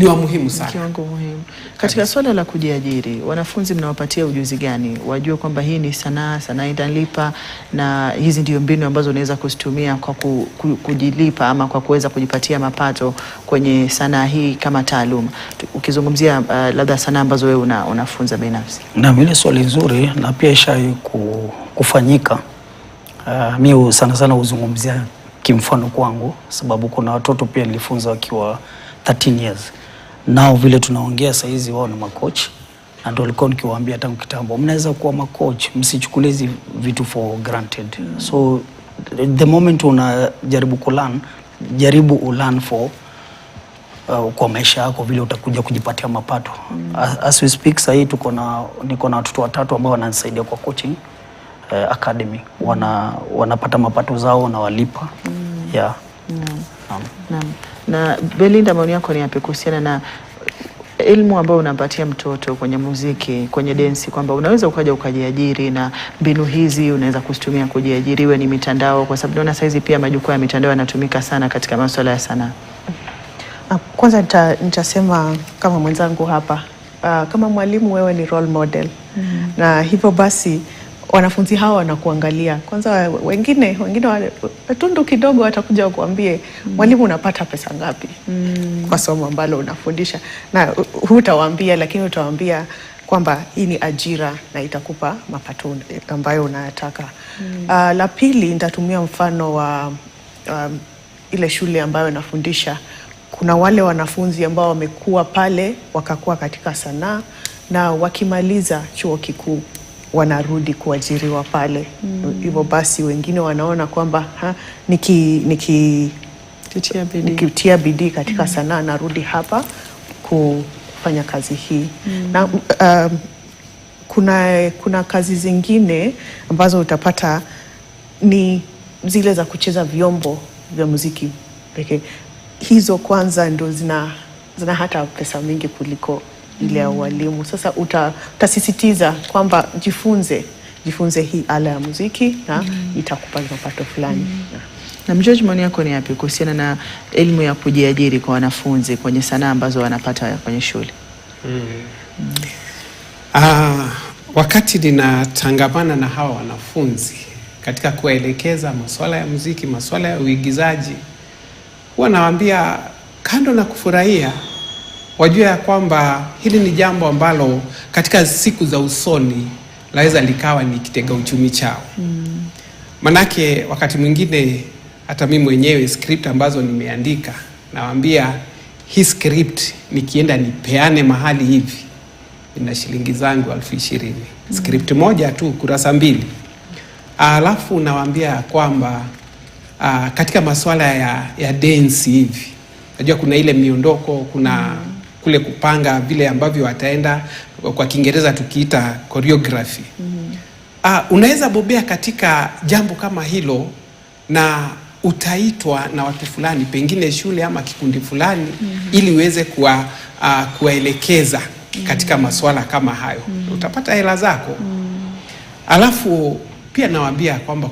wa muhimu sana. Kiwango muhimu. Katika swala la kujiajiri, wanafunzi mnawapatia ujuzi gani? Wajue kwamba hii ni sanaa italipa, na hizi ndio mbinu ambazo unaweza kuzitumia kwa kujilipa ama kwa kuweza kujipatia mapato kwenye sanaa hii kama taaluma. Ukizungumzia labda sanaa ambazo wewe unafunza binafsi. Na ile swali nzuri na pia ishai kufanyika. Mimi sana uzungumzia kimfano kwangu, sababu kuna watoto pia nilifunza wakiwa 13 years. Nao vile tunaongea saa hizi wao ni macoach, na ndio nilikuwa nikiwaambia tangu kitambo, mnaweza kuwa macoach, msichukulie hizi vitu for granted. So the moment unajaribu kulearn, jaribu ulearn for kwa maisha yako, vile utakuja kujipatia mapato. As we speak saa hii niko na watoto 3 ambao wananisaidia kwa coaching academy, wanapata mapato zao na walipa. Yeah. Naam. Na Belinda, maoni yako ni yapi kuhusiana na elimu ambayo unampatia mtoto kwenye muziki, kwenye densi, kwamba unaweza ukaja ukajiajiri na mbinu hizi unaweza kuzitumia kujiajiri, iwe ni mitandao, kwa sababu naona saizi pia majukwaa ya mitandao yanatumika sana katika masuala ya sanaa? Kwanza nitasema kama mwenzangu hapa, kama mwalimu wewe ni role model. Na hivyo basi wanafunzi hawa wanakuangalia. Kwanza wengine tundu kidogo watakuja kukuambie, mwalimu unapata pesa ngapi kwa somo ambalo unafundisha? Na hutawaambia, lakini utawaambia kwamba hii ni ajira na itakupa mapato ambayo unayataka. La pili, nitatumia mfano wa ile shule ambayo nafundisha. Kuna wale wanafunzi ambao wamekuwa pale wakakuwa katika sanaa, na wakimaliza chuo kikuu wanarudi kuajiriwa pale. Hivyo basi wengine wanaona kwamba nikitia bidii katika sanaa, narudi hapa kufanya kazi hii. Na kuna kazi zingine ambazo utapata ni zile za kucheza vyombo vya muziki pekee. Hizo kwanza ndo zina hata pesa mingi kuliko ile ya walimu. Sasa utasisitiza kwamba jifunze hii ala ya muziki na itakupa mapato fulani. Na George, maoni yako ni yapi kuhusiana na elimu ya kujiajiri kwa wanafunzi kwenye sanaa ambazo wanapata kwenye shule? Wakati ninatangamana na hawa wanafunzi katika kuwaelekeza masuala ya muziki, masuala ya uigizaji, huwa nawaambia kando na kufurahia, wajua ya kwamba hili ni jambo ambalo katika siku za usoni laweza likawa ni kitega uchumi chao. Manake wakati mwingine hata mimi mwenyewe script ambazo nimeandika, nawaambia hii script nikienda nipeane mahali hivi ina shilingi zangu 20,000. Script moja tu, kurasa 2. Alafu nawaambia kwamba katika masuala ya dance hivi, najua kuna ile miondoko, kuna kule kupanga vile ambavyo wataenda, kwa Kiingereza tukiita choreography. Unaweza bobea katika jambo kama hilo na utaitwa na watu fulani, pengine shule ama kikundi fulani, ili uweze kuwaelekeza katika masuala kama hayo. Utapata hela zako. Alafu pia nawaambia kwamba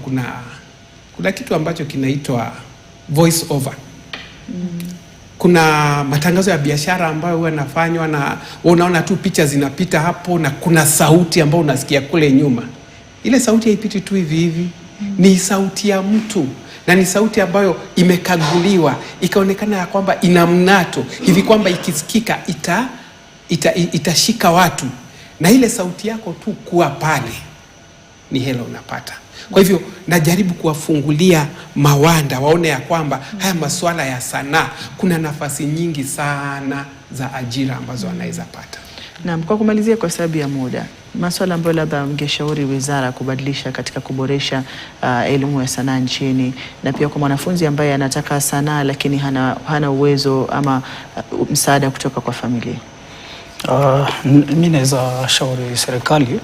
kuna kitu ambacho kinaitwa voice over. Kuna matangazo ya biashara ambayo huwa yanafanywa na unaona tu picha zinapita hapo, na kuna sauti ambayo unasikia kule nyuma. Ile sauti haipiti tu hivi hivi. Ni sauti ya mtu, na ni sauti ambayo imekaguliwa, ikaonekana ya kwamba ina mnato hivi kwamba ikisikika itashika watu, na ile sauti yako tu kuwa pale ni hela unapata. Kwa hivyo najaribu kuwafungulia mawanda waone ya kwamba haya masuala ya sanaa kuna nafasi nyingi sana za ajira ambazo wanaweza pata. Na kwa kumalizia, kwa sababu ya muda, masuala ambayo labda mngeshauri wizara kubadilisha katika kuboresha elimu ya sanaa nchini, na pia kwa mwanafunzi ambaye anataka sanaa lakini hana uwezo ama msaada kutoka kwa familia? Mimi naweza shauri serikali,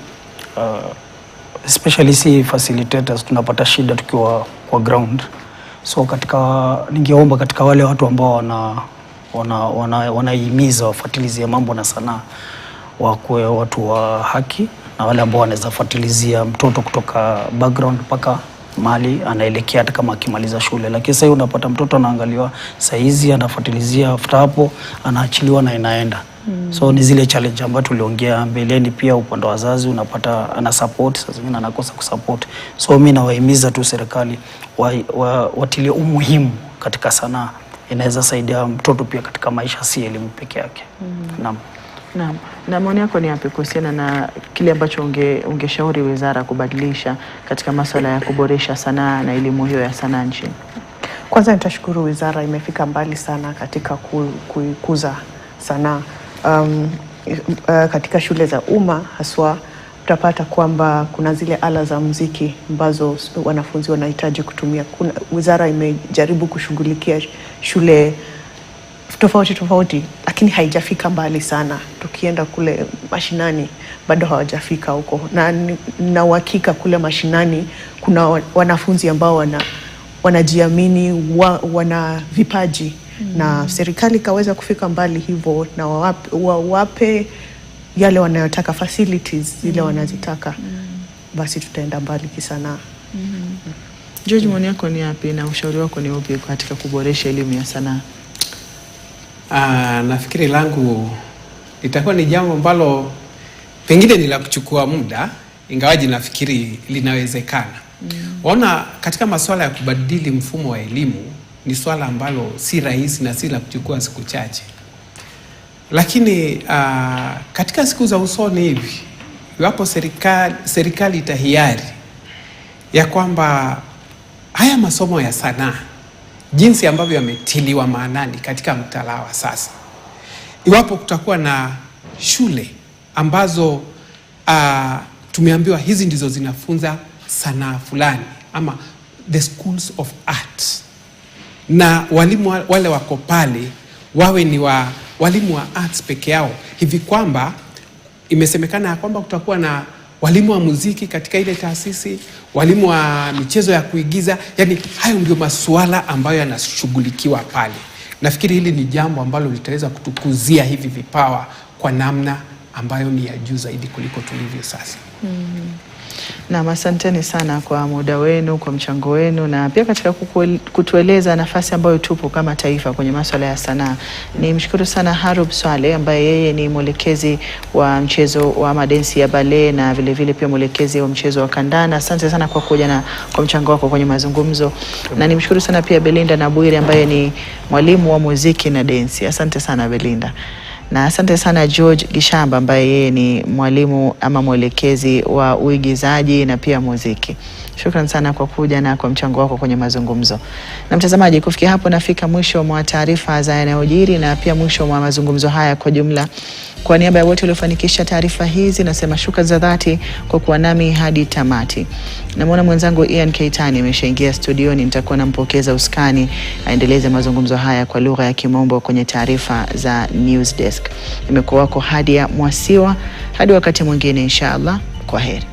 especially si facilitators, tunapata shida tukiwa kwa ground. So ningeomba katika wale watu ambao wanahimiza wafuatilizie mambo na sanaa, wakuwe watu wa haki, na wale ambao wanaweza fuatilizia mtoto kutoka background mpaka mahali anaelekea hata kama akimaliza shule. Lakini sasa unapata mtoto anaangaliwa saizi, anafuatilizia, after hapo anaachiliwa na inaenda. So ni zile challenge ambazo tuliongea mbeleni. Pia upande wa wazazi unapata ana support, sasa mimi anakosa kusupport. So mimi nawahimiza tu serikali watilie umuhimu katika sanaa. Inaweza saidia mtoto pia katika maisha, si elimu peke yake. Naam. Na maoni yako ni yapi kuhusiana na kile ambacho ungeshauri wizara kubadilisha katika masuala ya kuboresha sanaa na elimu hiyo ya sanaa nchini? Kwanza nitashukuru wizara, imefika mbali sana katika kuikuza sanaa. Katika shule za umma haswa utapata kwamba kuna zile ala za muziki ambazo wanafunzi wanahitaji kutumia. Wizara imejaribu kushughulikia shule tofauti, lakini haijafika mbali sana. Tukienda kule mashinani bado hawajafika huko, na uhakika kule mashinani kuna wanafunzi ambao wanajiamini, wana vipaji, na serikali kaweza kufika mbali hivyo, na wape yale wanayotaka, facilities zile wanazitaka, basi tutaenda mbali kisanaa. George, maoni yako ni yapi na ushauri wako ni upi katika kuboresha elimu ya sanaa? Nafikiri langu itakuwa ni jambo ambalo pengine ni la kuchukua muda, ingawaji nafikiri linawezekana. Waona, katika masuala ya kubadili mfumo wa elimu ni swala ambalo si rahisi na si la kuchukua siku chache. Lakini katika siku za usoni hivi, iwapo serikali itahiari ya kwamba haya masomo ya sanaa jinsi ambavyo yametiliwa maanani katika mtaala wa sasa, iwapo kutakuwa na shule ambazo tumeambiwa hizi ndizo zinafunza sanaa fulani, ama the schools of art, na walimu wale wako pale wawe ni walimu wa arts peke yao, hivi kwamba imesemekana ya kwamba kutakuwa na walimu wa muziki katika ile taasisi, walimu wa michezo ya kuigiza. Yani hayo ndio masuala ambayo yanashughulikiwa pale. Nafikiri hili ni jambo ambalo litaweza kutukuzia hivi vipawa kwa namna ambayo ni ya juu zaidi kuliko tulivyo sasa. Na asanteni sana kwa muda wenu, kwa mchango wenu, na pia katika kutueleza nafasi ambayo tupo kama taifa kwenye masuala ya sanaa. Ni mshukuru sana Harub Swale ambaye yeye ni mwelekezi wa mchezo wa madensi ya ballet na vile vile pia mwelekezi wa mchezo wa kandanda. Asante sana kwa kuja na kwa mchango wako kwenye mazungumzo. Na ni mshukuru sana pia Belinda Nabwire ambaye ni mwalimu wa muziki na densi. Asante sana Belinda. Na asante sana George Gishamba ambaye yeye ni mwalimu ama mwelekezi wa uigizaji na pia muziki. Shukrani sana kwa kuja na kwa mchango wako kwenye mazungumzo. Na mtazamaji, kufikia hapo nafika mwisho mwa taarifa za yanayojiri na pia mwisho mwa mazungumzo haya kwa jumla. Kwa niaba ya wote waliofanikisha taarifa hizi nasema shukrani za dhati kwa kuwa nami hadi tamati. Namuona mwenzangu Ian Keitani ameshaingia studioni, nitakuwa nampokeza uskani aendeleze mazungumzo haya kwa lugha ya Kimombo kwenye taarifa za News Desk. Nimekuwa wako Hadia Mwasiwa hadi wakati mwingine inshallah. Kwaheri.